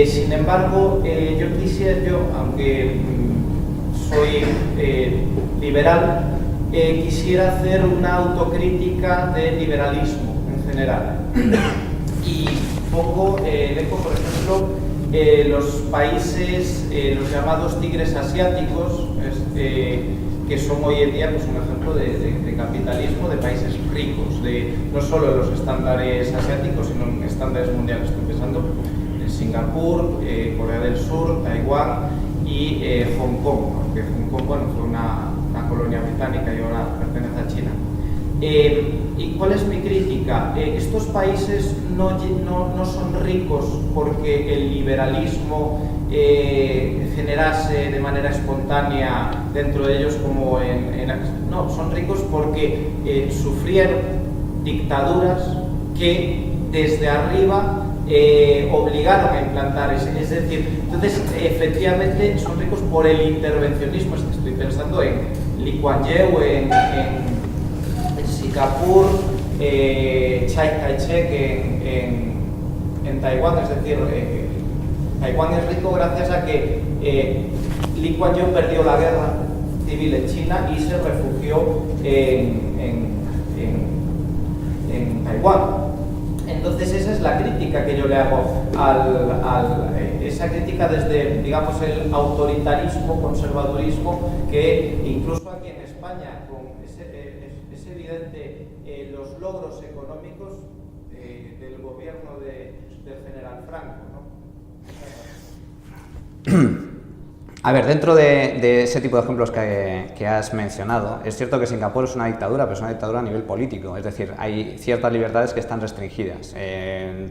Sin embargo, aunque soy liberal, quisiera hacer una autocrítica del liberalismo en general. Y pongo por ejemplo, los países, los llamados tigres asiáticos, que son hoy en día pues, un ejemplo de capitalismo de países ricos, no solo de los estándares asiáticos, sino en estándares mundiales. Estoy pensando en Singapur, Corea del Sur, Taiwán y Hong Kong, aunque Hong Kong bueno, fue una colonia británica y ahora pertenece a China. ¿Y cuál es mi crítica? Estos países no son ricos porque el liberalismo generase de manera espontánea dentro de ellos como no, son ricos porque sufrieron dictaduras que desde arriba obligaron a implantar es decir, entonces efectivamente son ricos por el intervencionismo. Estoy pensando en Lee Kuan Yew, en Singapur, Chiang Kai-shek en Taiwán, es decir, Taiwán es rico gracias a que Lee Kuan Yew perdió la guerra civil en China y se refugió en Taiwán. Entonces esa es la crítica que yo le hago esa crítica desde, digamos, el autoritarismo, conservadurismo, que incluso aquí en España, es evidente los logros económicos del gobierno del general Franco, ¿no? A ver, dentro de ese tipo de ejemplos que has mencionado, es cierto que Singapur es una dictadura, pero es una dictadura a nivel político, es decir, hay ciertas libertades que están restringidas.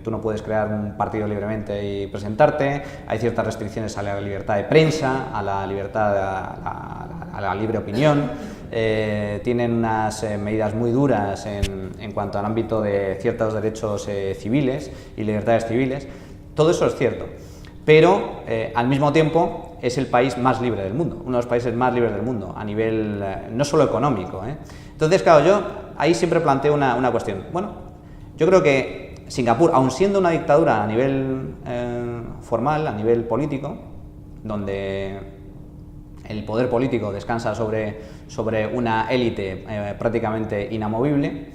Tú no puedes crear un partido libremente y presentarte, hay ciertas restricciones a la libertad de prensa, a la libertad, a la libre opinión, tienen unas medidas muy duras en cuanto al ámbito de ciertos derechos civiles y libertades civiles. Todo eso es cierto. Pero al mismo tiempo es el país más libre del mundo, uno de los países más libres del mundo, a nivel no solo económico. Entonces, claro, yo ahí siempre planteo una cuestión. Bueno, yo creo que Singapur, aun siendo una dictadura a nivel formal, a nivel político, donde el poder político descansa sobre una élite prácticamente inamovible,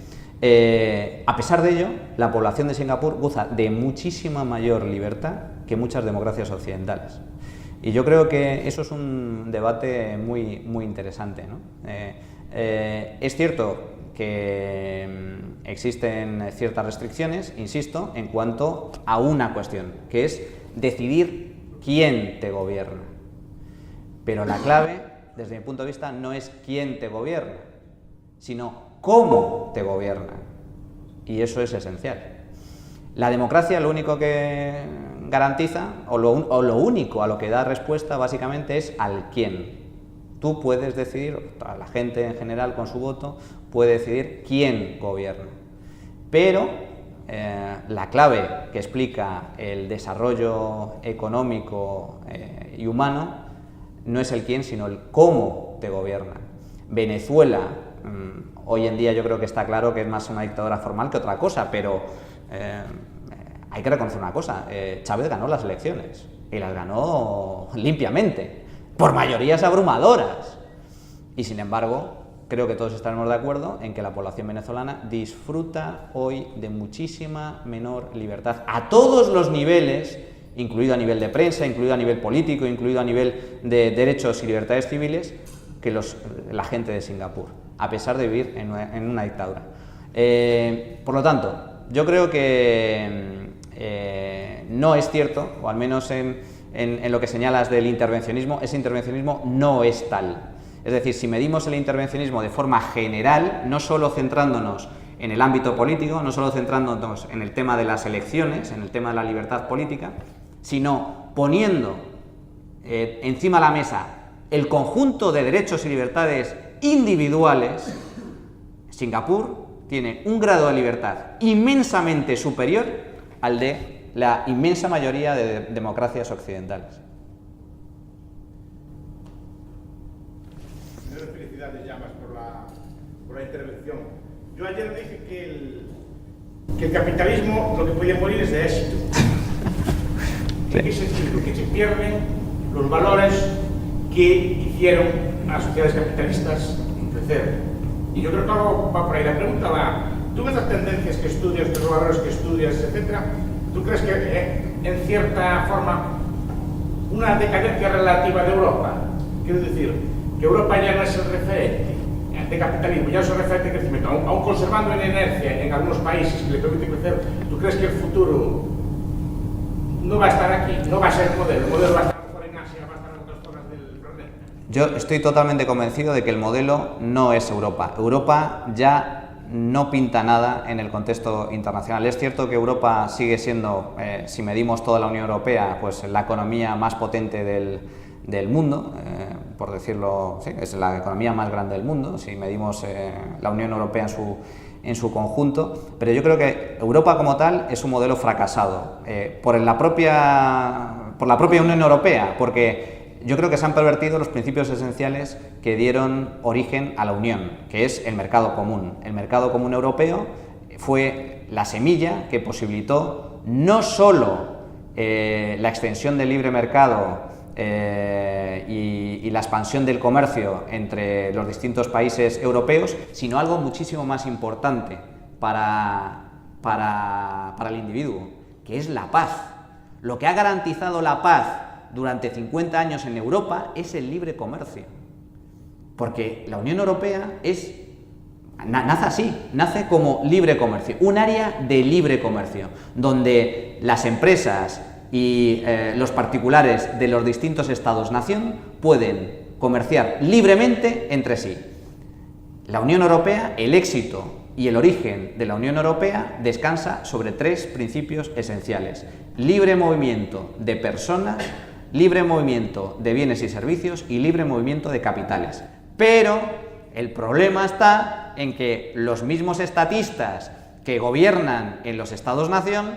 a pesar de ello, la población de Singapur goza de muchísima mayor libertad que muchas democracias occidentales. Y yo creo que eso es un debate muy, muy interesante, ¿no? Es cierto que existen ciertas restricciones, insisto, en cuanto a una cuestión, que es decidir quién te gobierna. Pero la clave, desde mi punto de vista, no es quién te gobierna, sino cómo te gobierna. Y eso es esencial. La democracia lo único que garantiza, o lo único a lo que da respuesta básicamente es al quién. Tú puedes decidir, la gente en general con su voto puede decidir quién gobierna. Pero la clave que explica el desarrollo económico y humano no es el quién, sino el cómo te gobierna. Venezuela, hoy en día yo creo que está claro que es más una dictadura formal que otra cosa, pero hay que reconocer una cosa, Chávez ganó las elecciones y las ganó limpiamente, por mayorías abrumadoras. Y sin embargo, creo que todos estaremos de acuerdo en que la población venezolana disfruta hoy de muchísima menor libertad a todos los niveles, incluido a nivel de prensa, incluido a nivel político, incluido a nivel de derechos y libertades civiles, que la gente de Singapur, a pesar de vivir en una dictadura. Por lo tanto, yo creo que no es cierto, o al menos en lo que señalas del intervencionismo, ese intervencionismo no es tal. Es decir, si medimos el intervencionismo de forma general, no solo centrándonos en el ámbito político, no solo centrándonos en el tema de las elecciones, en el tema de la libertad política, sino poniendo encima de la mesa el conjunto de derechos y libertades individuales, Singapur tiene un grado de libertad inmensamente superior al de la inmensa mayoría de democracias occidentales. Felicidades, Llamas, por la intervención. Yo ayer dije que el capitalismo lo que podía morir es de éxito. ¿En qué sentido? Que se pierden los valores que hicieron a las sociedades capitalistas crecer. Y yo creo que algo va por ahí. La pregunta va, tú ves las tendencias que estudias, los valores que estudias, etcétera, ¿tú crees que en cierta forma una decadencia relativa de Europa? Quiero decir, que Europa ya no es el referente de capitalismo, ya es el referente de crecimiento, aún conservando en inercia en algunos países que le permiten crecer. ¿Tú crees que el futuro no va a estar aquí, no va a ser el modelo va a estar mejor en Asia, va a estar en otras zonas del planeta? Yo estoy totalmente convencido de que el modelo no es Europa. Europa ya no pinta nada en el contexto internacional. Es cierto que Europa sigue siendo, si medimos toda la Unión Europea, pues la economía más potente del mundo, por decirlo, sí, es la economía más grande del mundo, si medimos la Unión Europea en su conjunto, pero yo creo que Europa como tal es un modelo fracasado por la propia Unión Europea, porque yo creo que se han pervertido los principios esenciales que dieron origen a la Unión, que es el mercado común. El mercado común europeo fue la semilla que posibilitó no solo la extensión del libre mercado y la expansión del comercio entre los distintos países europeos, sino algo muchísimo más importante para el individuo, que es la paz. Lo que ha garantizado la paz durante 50 años en Europa es el libre comercio, porque la Unión Europea nace así, nace como libre comercio, un área de libre comercio, donde las empresas y los particulares de los distintos estados-nación pueden comerciar libremente entre sí. La Unión Europea, el éxito y el origen de la Unión Europea descansa sobre tres principios esenciales: libre movimiento de personas, libre movimiento de bienes y servicios y libre movimiento de capitales. Pero el problema está en que los mismos estatistas que gobiernan en los estados-nación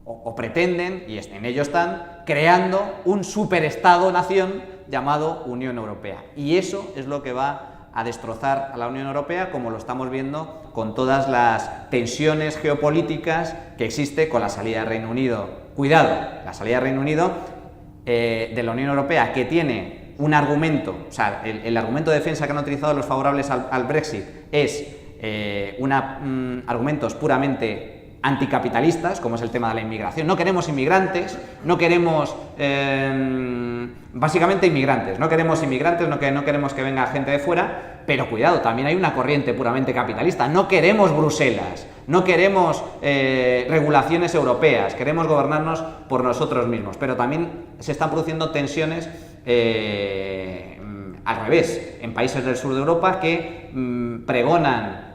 o pretenden, y en ello están, creando un superestado-nación llamado Unión Europea. Y eso es lo que va a destrozar a la Unión Europea, como lo estamos viendo con todas las tensiones geopolíticas que existe con la salida del Reino Unido. Cuidado, la salida del Reino Unido de la Unión Europea, que tiene un argumento, o sea, el argumento de defensa que han utilizado los favorables al Brexit es argumentos puramente anticapitalistas, como es el tema de la inmigración. No queremos inmigrantes, no queremos, básicamente inmigrantes, no queremos que venga gente de fuera, pero cuidado, también hay una corriente puramente capitalista. No queremos Bruselas, no queremos regulaciones europeas, queremos gobernarnos por nosotros mismos, pero también se están produciendo tensiones al revés, en países del sur de Europa que pregonan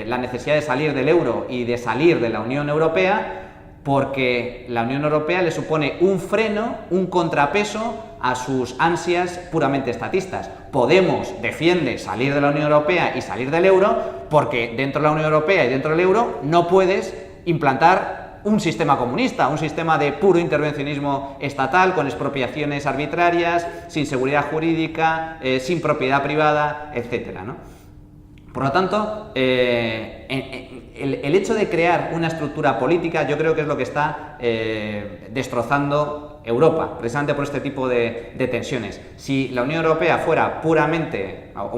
la necesidad de salir del euro y de salir de la Unión Europea, porque la Unión Europea le supone un freno, un contrapeso a sus ansias puramente estatistas. Podemos defiende salir de la Unión Europea y salir del euro porque dentro de la Unión Europea y dentro del euro no puedes implantar un sistema comunista, un sistema de puro intervencionismo estatal, con expropiaciones arbitrarias, sin seguridad jurídica, sin propiedad privada, etcétera, ¿no? Por lo tanto, el hecho de crear una estructura política yo creo que es lo que está destrozando Europa, precisamente por este tipo de tensiones. Si la Unión Europea fuera puramente o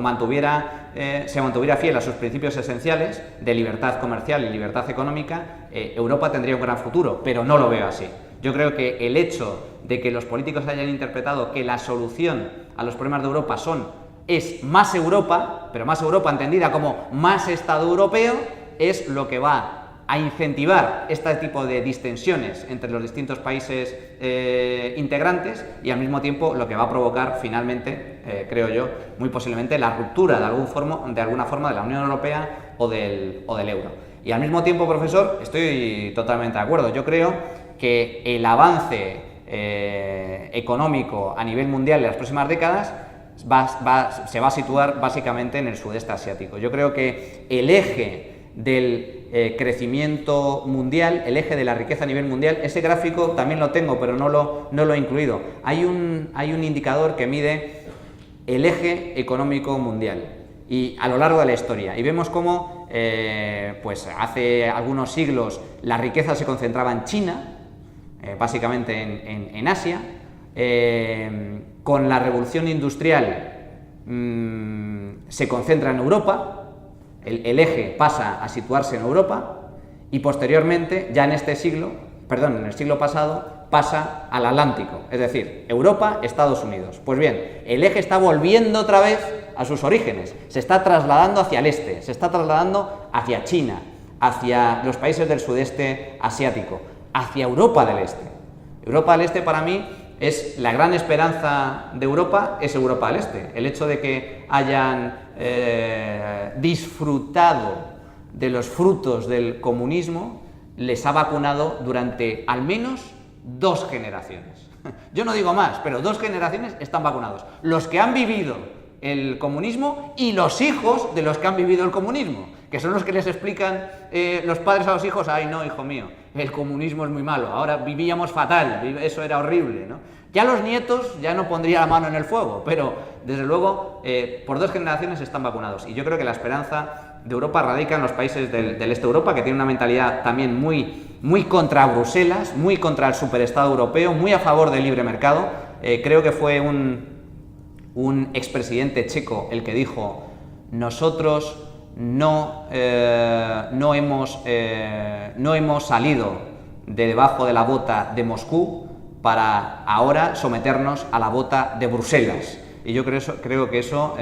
se mantuviera fiel a sus principios esenciales de libertad comercial y libertad económica, Europa tendría un gran futuro, pero no lo veo así. Yo creo que el hecho de que los políticos hayan interpretado que la solución a los problemas de Europa es más Europa, pero más Europa entendida como más Estado europeo, es lo que va a incentivar este tipo de distensiones entre los distintos países integrantes, y al mismo tiempo lo que va a provocar finalmente, creo yo, muy posiblemente la ruptura de alguna forma de la Unión Europea o del euro. Y al mismo tiempo, profesor, estoy totalmente de acuerdo. Yo creo que el avance económico a nivel mundial en las próximas décadas se va a situar básicamente en el sudeste asiático. Yo creo que el eje del crecimiento mundial, el eje de la riqueza a nivel mundial, ese gráfico también lo tengo, pero no lo he incluido. Hay un indicador que mide el eje económico mundial y a lo largo de la historia, y vemos cómo pues hace algunos siglos la riqueza se concentraba en China, básicamente en Asia. con la revolución industrial se concentra en Europa, el eje pasa a situarse en Europa y posteriormente, ya en este siglo, perdón, en el siglo pasado, pasa al Atlántico, es decir, Europa, Estados Unidos. Pues bien, el eje está volviendo otra vez a sus orígenes, se está trasladando hacia el este, se está trasladando hacia China, hacia los países del sudeste asiático, hacia Europa del Este. Europa del Este para mí es la gran esperanza de Europa, es Europa del Este. El hecho de que hayan disfrutado de los frutos del comunismo les ha vacunado durante al menos 2 generaciones. Yo no digo más, pero 2 generaciones están vacunados. Los que han vivido el comunismo y los hijos de los que han vivido el comunismo, que son los que les explican los padres a los hijos: ay no, hijo mío, el comunismo es muy malo, ahora vivíamos fatal, eso era horrible, ¿no? Ya los nietos ya no pondría la mano en el fuego, pero desde luego por 2 generaciones están vacunados. Y yo creo que la esperanza de Europa radica en los países del este de Europa, que tienen una mentalidad también muy contra Bruselas, muy contra el superestado europeo, muy a favor del libre mercado. Creo que fue un expresidente checo el que dijo: nosotros no hemos salido de debajo de la bota de Moscú para ahora someternos a la bota de Bruselas. Y yo creo que eso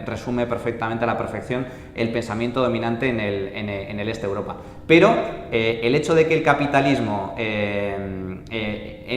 resume perfectamente a la perfección el pensamiento dominante en el este de Europa. Pero el hecho de que el capitalismo en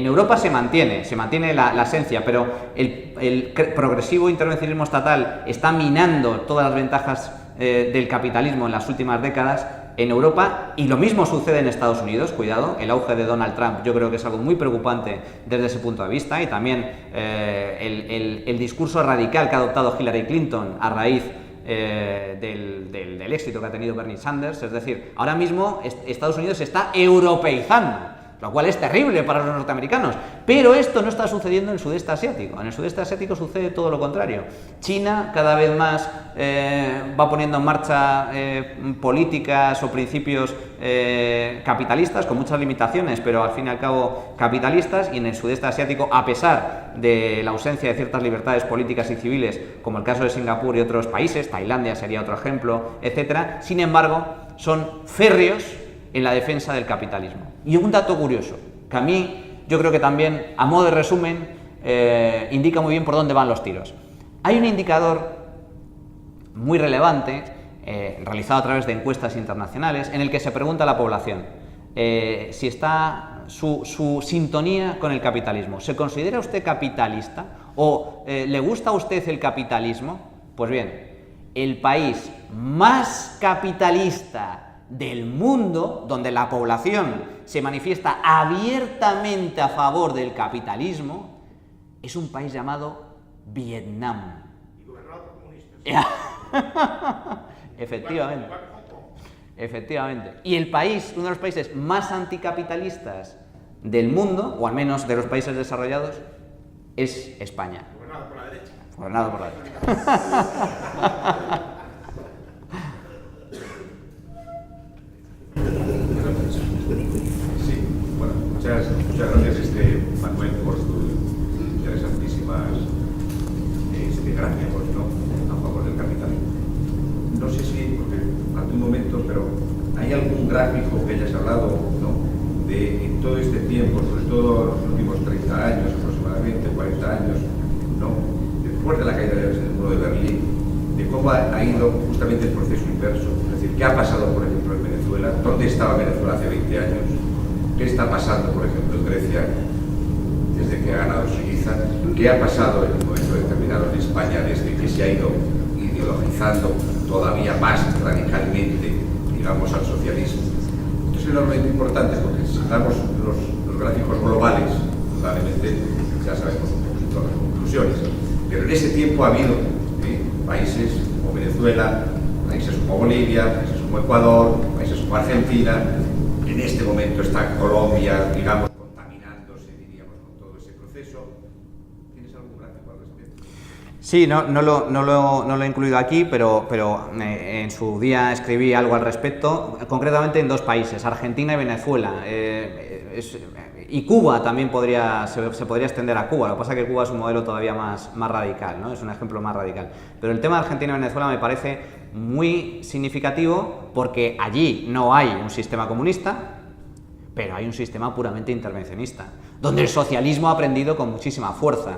Europa se mantiene la esencia, pero el progresivo intervencionismo estatal está minando todas las ventajas del capitalismo en las últimas décadas en Europa, y lo mismo sucede en Estados Unidos. Cuidado, el auge de Donald Trump yo creo que es algo muy preocupante desde ese punto de vista, y también el discurso radical que ha adoptado Hillary Clinton a raíz del éxito que ha tenido Bernie Sanders. Es decir, ahora mismo Estados Unidos se está europeizando, lo cual es terrible para los norteamericanos, pero esto no está sucediendo en el sudeste asiático. En el sudeste asiático sucede todo lo contrario. China cada vez más va poniendo en marcha políticas o principios capitalistas, con muchas limitaciones, pero al fin y al cabo capitalistas, y en el sudeste asiático, a pesar de la ausencia de ciertas libertades políticas y civiles, como el caso de Singapur y otros países, Tailandia sería otro ejemplo, etcétera, sin embargo, son férreos en la defensa del capitalismo. Y un dato curioso, que a mí, yo creo que también, a modo de resumen, indica muy bien por dónde van los tiros. Hay un indicador muy relevante, realizado a través de encuestas internacionales, en el que se pregunta a la población si está su sintonía con el capitalismo. ¿Se considera usted capitalista? ¿O le gusta a usted el capitalismo? Pues bien, el país más capitalista del mundo, donde la población se manifiesta abiertamente a favor del capitalismo, es un país llamado Vietnam. Y gobernado por comunistas. Efectivamente. Efectivamente. Y el país, uno de los países más anticapitalistas del mundo, o al menos de los países desarrollados, es España. Gobernado por la derecha. Gobernado por la derecha. Sí, bueno, muchas gracias Manuel por tus interesantísimas gráficos, ¿no?, a favor del capitalismo. No sé si, porque hace un momento, pero ¿hay algún gráfico que hayas hablado, ¿no?, de en todo este tiempo, sobre todo los últimos 30 años aproximadamente, 40 años, ¿no?, después de la caída del muro de Berlín, de cómo ha ido justamente el proceso inverso? Es decir, ¿qué ha pasado, por ejemplo, en Venezuela? ¿Dónde estaba Venezuela hace 20 años? ¿Qué está pasando, por ejemplo, en Grecia desde que ha ganado Syriza? ¿Qué ha pasado en un momento determinado en España desde que se ha ido ideologizando todavía más radicalmente, digamos, al socialismo? Esto es enormemente importante porque si damos los gráficos globales, probablemente ya sabemos un poquito las conclusiones. Pero en ese tiempo ha habido países como Venezuela, países como Bolivia, países como Ecuador, países como Argentina. En este momento está Colombia, digamos, contaminándose, diríamos, con todo ese proceso. ¿Tienes algún gráfico al respecto? Sí, no lo he incluido aquí, pero en su día escribí algo al respecto, concretamente en 2 países, Argentina y Venezuela. y Cuba también se podría extender a Cuba. Lo que pasa es que Cuba es un modelo todavía más radical, ¿no? Es un ejemplo más radical. Pero el tema de Argentina y Venezuela me parece muy significativo porque allí no hay un sistema comunista, pero hay un sistema puramente intervencionista, donde el socialismo ha aprendido con muchísima fuerza.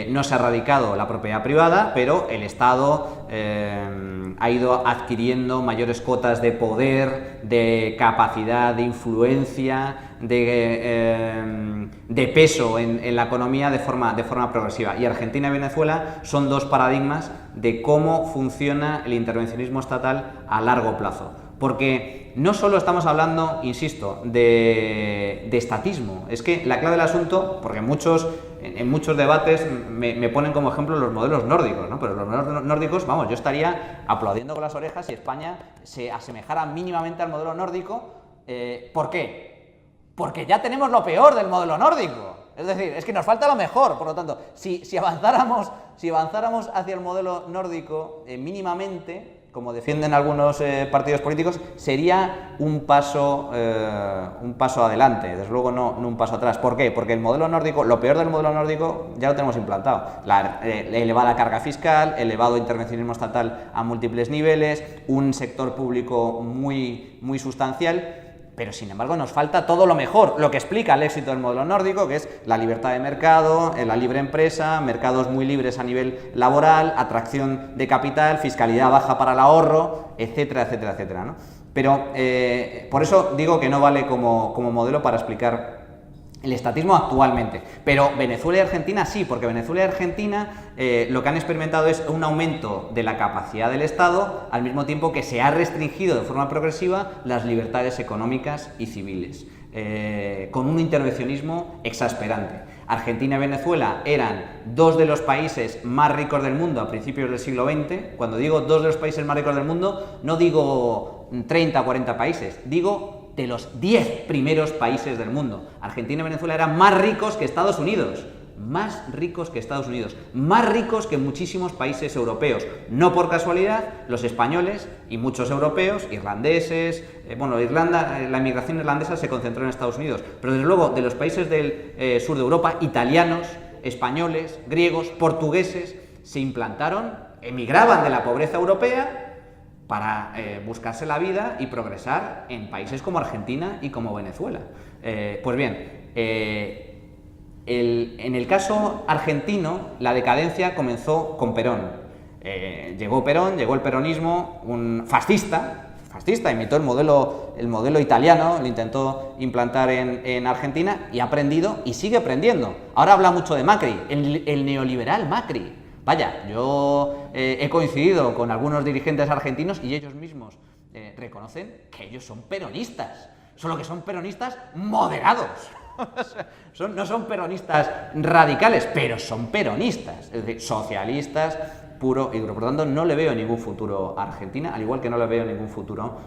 No se ha erradicado la propiedad privada, pero el Estado ha ido adquiriendo mayores cotas de poder, de capacidad, de influencia, de peso en la economía de forma progresiva. Y Argentina y Venezuela son dos paradigmas de cómo funciona el intervencionismo estatal a largo plazo. Porque no solo estamos hablando, insisto, de estatismo, es que la clave del asunto, porque en muchos debates me ponen como ejemplo los modelos nórdicos, ¿no? Pero los modelos nórdicos, vamos, yo estaría aplaudiendo con las orejas si España se asemejara mínimamente al modelo nórdico. ¿Por qué? Porque ya tenemos lo peor del modelo nórdico. Es decir, es que nos falta lo mejor, por lo tanto, si avanzáramos hacia el modelo nórdico mínimamente, como defienden algunos partidos políticos, sería un paso adelante, desde luego no un paso atrás. ¿Por qué? Porque el modelo nórdico, lo peor del modelo nórdico ya lo tenemos implantado. La elevada carga fiscal, elevado intervencionismo estatal a múltiples niveles, un sector público muy sustancial. Pero, sin embargo, nos falta todo lo mejor, lo que explica el éxito del modelo nórdico, que es la libertad de mercado, la libre empresa, mercados muy libres a nivel laboral, atracción de capital, fiscalidad baja para el ahorro, etcétera, etcétera, etcétera, ¿no? Pero, por eso digo que no vale como modelo para explicar el estatismo actualmente. Pero Venezuela y Argentina sí, porque Venezuela y Argentina lo que han experimentado es un aumento de la capacidad del Estado, al mismo tiempo que se ha restringido de forma progresiva las libertades económicas y civiles, con un intervencionismo exasperante. Argentina y Venezuela eran dos de los países más ricos del mundo a principios del siglo XX. Cuando digo dos de los países más ricos del mundo, no digo 30 o 40 países, digo de los 10 primeros países del mundo. Argentina y Venezuela eran más ricos que Estados Unidos, más ricos que muchísimos países europeos. No por casualidad, los españoles y muchos europeos, irlandeses, la inmigración irlandesa se concentró en Estados Unidos, pero desde luego de los países del sur de Europa, italianos, españoles, griegos, portugueses, se implantaron, emigraban de la pobreza europea para buscarse la vida y progresar en países como Argentina y como Venezuela. Pues bien, en el caso argentino, la decadencia comenzó con Perón. Llegó Perón, llegó el peronismo, un fascista, imitó el modelo italiano, lo intentó implantar en Argentina y ha aprendido y sigue aprendiendo. Ahora habla mucho de Macri, el neoliberal Macri. Vaya, yo he coincidido con algunos dirigentes argentinos y ellos mismos reconocen que ellos son peronistas, solo que son peronistas moderados. No son peronistas radicales, pero son peronistas, es decir, socialistas puro y duro. Por lo tanto, no le veo ningún futuro a Argentina, al igual que no le veo ningún futuro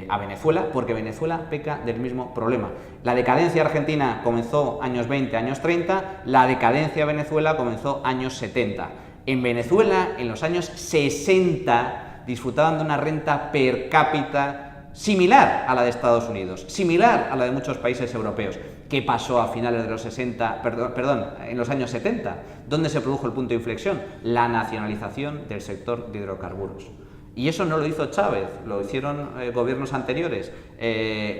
a Venezuela, porque Venezuela peca del mismo problema. La decadencia argentina comenzó años 20, años 30, la decadencia de Venezuela comenzó años 70. En Venezuela, en los años 60, disfrutaban de una renta per cápita similar a la de Estados Unidos, similar a la de muchos países europeos. ¿Qué pasó a finales de los 60, en los años 70? ¿Dónde se produjo el punto de inflexión? La nacionalización del sector de hidrocarburos. Y eso no lo hizo Chávez, lo hicieron gobiernos anteriores.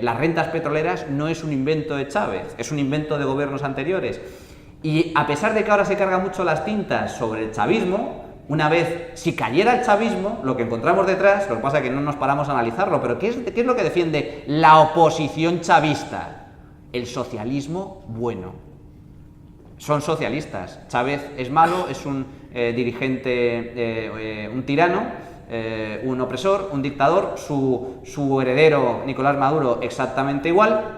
Las rentas petroleras no es un invento de Chávez, es un invento de gobiernos anteriores. Y a pesar de que ahora se cargan mucho las tintas sobre el chavismo, una vez, si cayera el chavismo, lo que encontramos detrás, lo que pasa es que no nos paramos a analizarlo, pero ¿qué es lo que defiende la oposición chavista? El socialismo bueno. Son socialistas. Chávez es malo, es un dirigente, un tirano, un opresor, un dictador, su heredero Nicolás Maduro exactamente igual.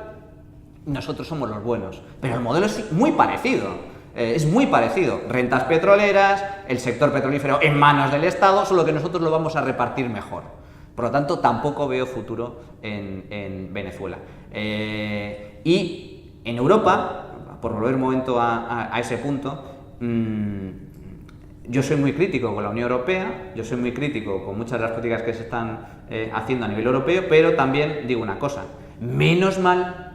Nosotros somos los buenos, pero el modelo es muy parecido, rentas petroleras, el sector petrolífero en manos del Estado, solo que nosotros lo vamos a repartir mejor. Por lo tanto, tampoco veo futuro en Venezuela. Y en Europa, por volver un momento a ese punto, yo soy muy crítico con la Unión Europea, yo soy muy crítico con muchas de las políticas que se están haciendo a nivel europeo, pero también digo una cosa, menos mal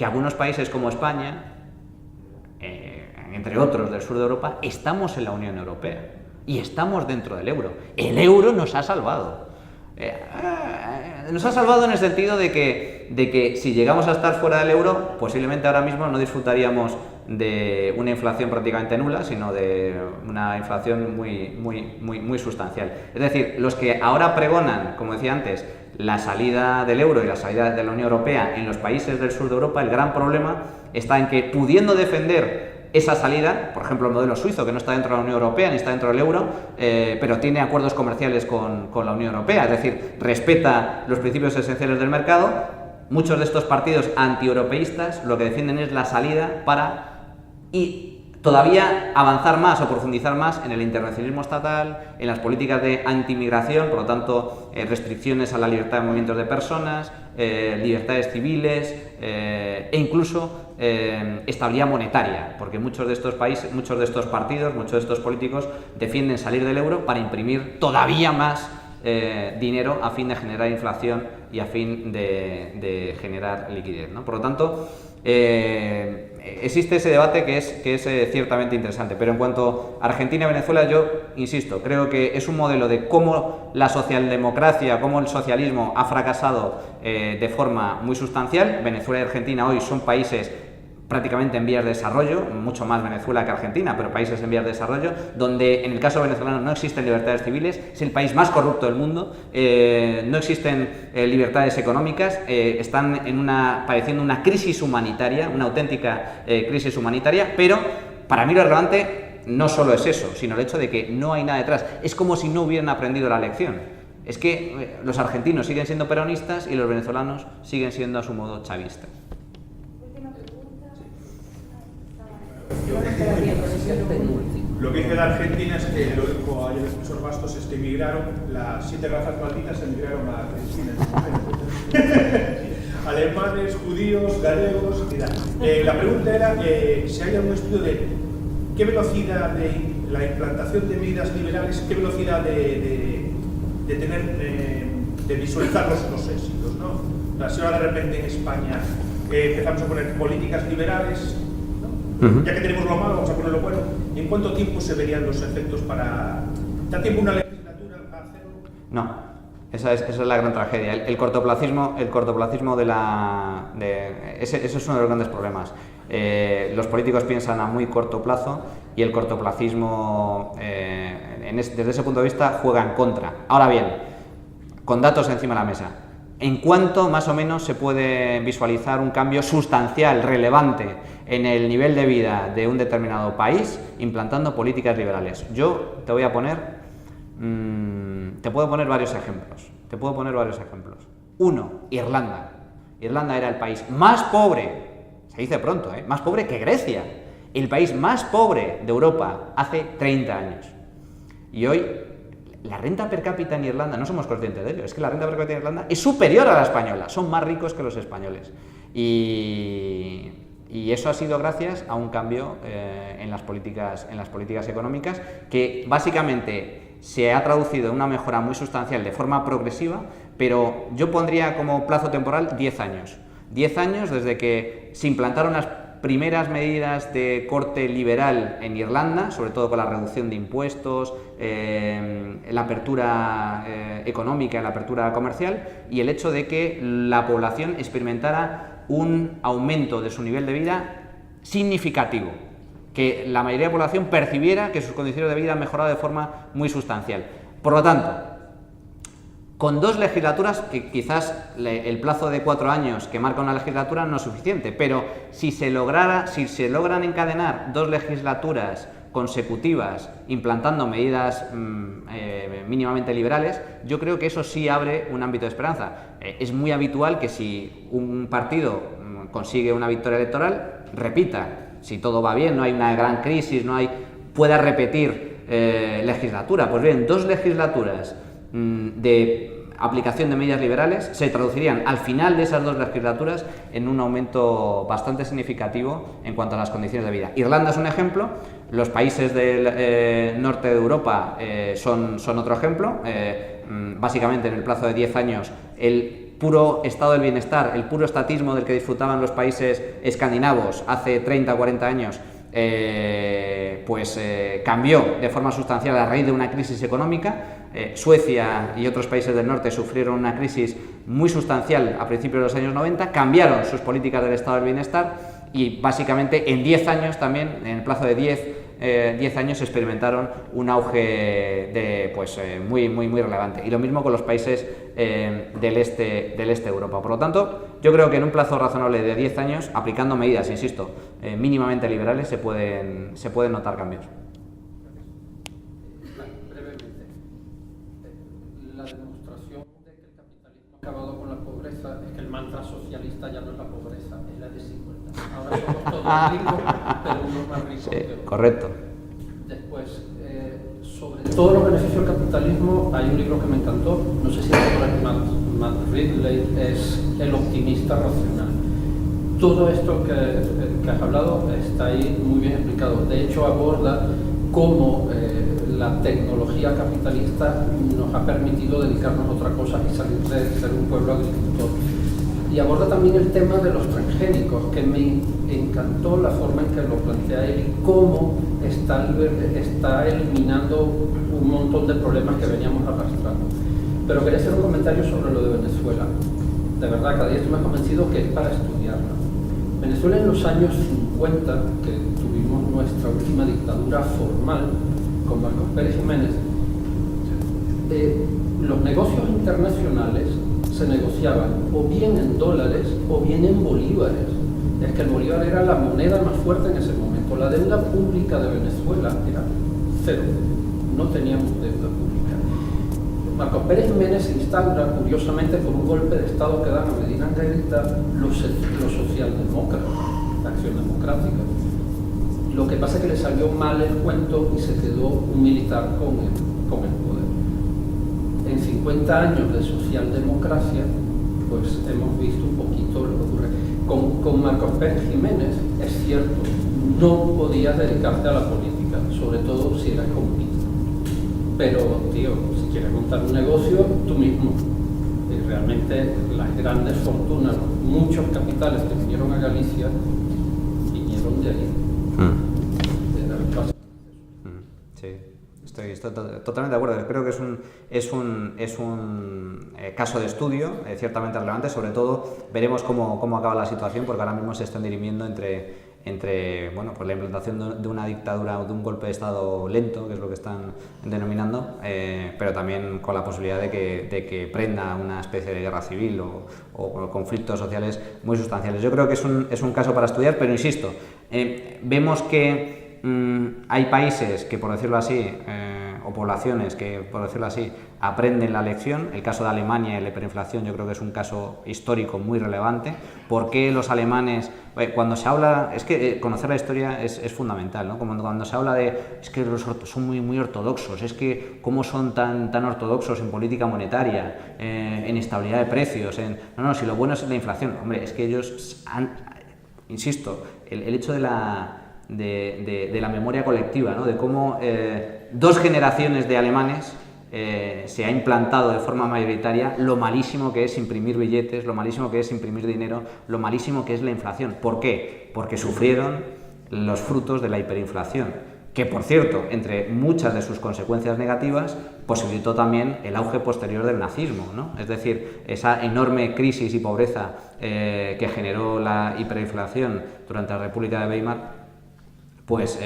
que algunos países como España, entre otros del sur de Europa, estamos en la Unión Europea y estamos dentro del euro. El euro nos ha salvado. Nos ha salvado en el sentido de que si llegamos a estar fuera del euro, posiblemente ahora mismo no disfrutaríamos de una inflación prácticamente nula, sino de una inflación muy sustancial. Es decir, los que ahora pregonan, como decía antes, la salida del euro y la salida de la Unión Europea en los países del sur de Europa, el gran problema está en que, pudiendo defender esa salida, por ejemplo el modelo suizo, que no está dentro de la Unión Europea ni está dentro del euro, pero tiene acuerdos comerciales con la Unión Europea, es decir, respeta los principios esenciales del mercado, muchos de estos partidos antieuropeístas lo que defienden es la salida para todavía avanzar más o profundizar más en el intervencionismo estatal, en las políticas de antimigración, por lo tanto restricciones a la libertad de movimientos de personas, libertades civiles e incluso estabilidad monetaria, porque muchos de estos países, muchos de estos partidos, muchos de estos políticos defienden salir del euro para imprimir todavía más dinero a fin de generar inflación y a fin de generar liquidez, ¿no? Por lo tanto, existe ese debate que es ciertamente interesante, pero en cuanto a Argentina y Venezuela, yo insisto, creo que es un modelo de cómo la socialdemocracia, cómo el socialismo ha fracasado de forma muy sustancial. Venezuela y Argentina hoy son países prácticamente en vías de desarrollo, mucho más Venezuela que Argentina, pero países en vías de desarrollo, donde en el caso venezolano no existen libertades civiles, es el país más corrupto del mundo, no existen libertades económicas, están padeciendo una crisis humanitaria, una auténtica crisis humanitaria, pero para mí lo relevante no solo es eso, sino el hecho de que no hay nada detrás. Es como si no hubieran aprendido la lección. Es que los argentinos siguen siendo peronistas y los venezolanos siguen siendo a su modo chavistas. Lo que dice la Argentina es que, lo dijo ayer el profesor Bastos, es que emigraron, las 7 razas malditas emigraron a Argentina en su momento. Alemanes, judíos, galegos, mira. La pregunta era si hay algún estudio de qué velocidad de la implantación de medidas liberales, qué velocidad de tener, de visualizar los éxitos, ¿no? Si ahora de repente en España empezamos a poner políticas liberales, ya que tenemos lo malo, vamos a poner lo bueno. ¿En cuánto tiempo se verían los efectos para... ¿Da tiempo una legislatura para hacerlo? No, esa es la gran tragedia. El cortoplacismo ese es uno de los grandes problemas. Los políticos piensan a muy corto plazo y el cortoplacismo, desde ese punto de vista, juega en contra. Ahora bien, con datos encima de la mesa, ¿en cuánto más o menos se puede visualizar un cambio sustancial, relevante, en el nivel de vida de un determinado país implantando políticas liberales? Yo te voy a poner, te puedo poner varios ejemplos. Uno, Irlanda. Irlanda era el país más pobre, se dice pronto, más pobre que Grecia, el país más pobre de Europa hace 30 años. Y hoy la renta per cápita en Irlanda, no somos conscientes de ello, es que la renta per cápita en Irlanda es superior a la española, son más ricos que los españoles. Y eso ha sido gracias a un cambio en las políticas económicas, que básicamente se ha traducido en una mejora muy sustancial de forma progresiva, pero yo pondría como plazo temporal 10 años. 10 años desde que se implantaron las primeras medidas de corte liberal en Irlanda, sobre todo con la reducción de impuestos, la apertura económica, la apertura comercial, y el hecho de que la población experimentara un aumento de su nivel de vida significativo, que la mayoría de la población percibiera que sus condiciones de vida han mejorado de forma muy sustancial. Por lo tanto, con 2 legislaturas, que quizás el plazo de 4 años que marca una legislatura no es suficiente, pero si se logran encadenar 2 legislaturas consecutivas implantando medidas mínimamente liberales, yo creo que eso sí abre un ámbito de esperanza. Es muy habitual que si un partido consigue una victoria electoral, repita, si todo va bien, no hay una gran crisis, pueda repetir legislatura. Pues bien, 2 legislaturas de aplicación de medidas liberales se traducirían al final de esas 2 legislaturas en un aumento bastante significativo en cuanto a las condiciones de vida. Irlanda es un ejemplo, los países del norte de Europa son otro ejemplo. Básicamente en el plazo de 10 años el puro estado del bienestar, el puro estatismo del que disfrutaban los países escandinavos hace 30 o 40 años, cambió de forma sustancial a raíz de una crisis económica. Suecia y otros países del norte sufrieron una crisis muy sustancial a principios de los años 90, cambiaron sus políticas del estado del bienestar y básicamente en 10 años también, en el plazo de 10 años experimentaron un auge muy relevante. Y lo mismo con los países del este de Europa. Por lo tanto, yo creo que en un plazo razonable de 10 años, aplicando medidas, insisto, mínimamente liberales, se pueden notar cambios. Brevemente, la demostración de que el capitalismo ha acabado con la pobreza es que el mantra socialista ya no es la pobreza, es la desigualdad. Ahora somos todos ricos, pero unos más ricos que otros. Correcto. Después, sobre todos los beneficios del capitalismo, hay un libro que me encantó, no sé si es Matt Ridley, es El optimista racional. Todo esto que has hablado está ahí muy bien explicado. De hecho, aborda cómo la tecnología capitalista nos ha permitido dedicarnos a otra cosa y salir de ser un pueblo agricultor. Y aborda también el tema de los transgénicos, que me encantó la forma en que lo plantea él y cómo está eliminando un montón de problemas que veníamos arrastrando. Pero quería hacer un comentario sobre lo de Venezuela. De verdad, cada día estoy más convencido que es para estudiarla. Venezuela en los años 50, que tuvimos nuestra última dictadura formal con Marcos Pérez Jiménez, los negocios internacionales se negociaban o bien en dólares o bien en bolívares. Es que el bolívar era la moneda más fuerte en ese momento. La deuda pública de Venezuela era cero. No teníamos deuda pública. Marcos Pérez Jiménez se instaura, curiosamente, por un golpe de Estado que dan a Medina Anguerita los socialdemócratas, la Acción Democrática. Lo que pasa es que le salió mal el cuento y se quedó un militar con el poder. En 50 años de socialdemocracia, pues hemos visto un poquito lo que ocurre. Con Marcos Pérez Jiménez, es cierto, no podías dedicarte a la política, sobre todo si eras comunista. Pero, tío, si quieres montar un negocio, tú mismo. Y realmente las grandes fortunas, muchos capitales que vinieron a Galicia, vinieron de ahí. Sí. Estoy totalmente de acuerdo. Creo que es un caso de estudio ciertamente relevante. Sobre todo veremos cómo acaba la situación, porque ahora mismo se están dirimiendo entre la implantación de una dictadura o de un golpe de Estado lento, que es lo que están denominando, pero también con la posibilidad de que prenda una especie de guerra civil o conflictos sociales muy sustanciales. Yo creo que es un caso para estudiar, pero insisto, vemos que hay países que, por decirlo así, o poblaciones que, por decirlo así, aprenden la lección. El caso de Alemania y la hiperinflación yo creo que es un caso histórico muy relevante. ¿Por qué los alemanes, cuando se habla, es que conocer la historia es fundamental, ¿no? Cuando se habla de, es que son muy ortodoxos, es que cómo son tan ortodoxos en política monetaria, en estabilidad de precios, si lo bueno es la inflación. Hombre, es que ellos han, insisto, el hecho de la memoria colectiva, ¿no? De cómo 2 generaciones de alemanes se ha implantado de forma mayoritaria lo malísimo que es imprimir billetes, lo malísimo que es imprimir dinero, lo malísimo que es la inflación. ¿Por qué? Porque sufrieron los frutos de la hiperinflación, que, por cierto, entre muchas de sus consecuencias negativas, posibilitó también el auge posterior del nazismo, ¿no? Es decir, esa enorme crisis y pobreza que generó la hiperinflación durante la República de Weimar, pues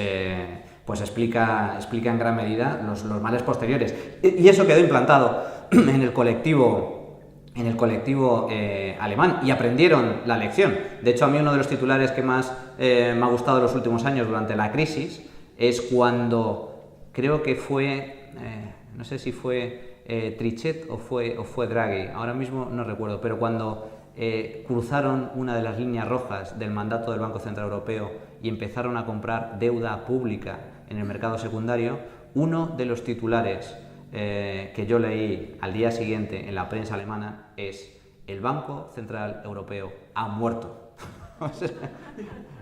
explica en gran medida los males posteriores. Y eso quedó implantado en el colectivo alemán, y aprendieron la lección. De hecho, a mí uno de los titulares que más me ha gustado en los últimos años durante la crisis es cuando, creo que fue, no sé si fue Trichet o fue Draghi, ahora mismo no recuerdo, pero cuando cruzaron una de las líneas rojas del mandato del Banco Central Europeo y empezaron a comprar deuda pública en el mercado secundario, uno de los titulares que yo leí al día siguiente en la prensa alemana es: el Banco Central Europeo ha muerto.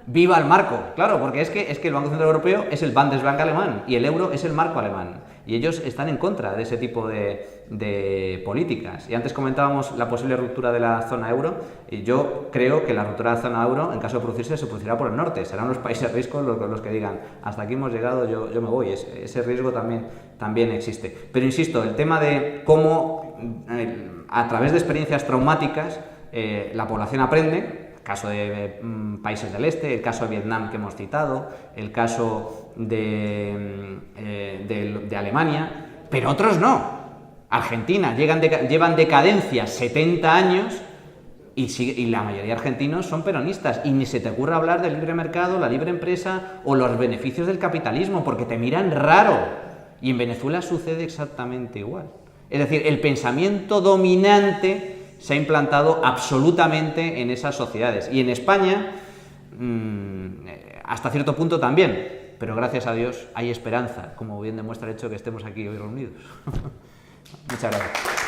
¡Viva el marco! Claro, porque es que el Banco Central Europeo es el Bundesbank alemán y el euro es el marco alemán. Y ellos están en contra de ese tipo de políticas. Y antes comentábamos la posible ruptura de la zona euro. Y yo creo que la ruptura de la zona euro, en caso de producirse, se producirá por el norte. Serán los países riscos los que digan, hasta aquí hemos llegado, yo me voy. Ese riesgo también existe. Pero insisto, el tema de cómo, a través de experiencias traumáticas, la población aprende. El caso de países del este, el caso de Vietnam que hemos citado, el caso de Alemania, pero otros no. Argentina, llevan decadencia 70 años y la mayoría de argentinos son peronistas y ni se te ocurra hablar del libre mercado, la libre empresa o los beneficios del capitalismo porque te miran raro. Y en Venezuela sucede exactamente igual. Es decir, el pensamiento dominante se ha implantado absolutamente en esas sociedades. Y en España, hasta cierto punto también. Pero gracias a Dios hay esperanza, como bien demuestra el hecho de que estemos aquí hoy reunidos. Muchas gracias.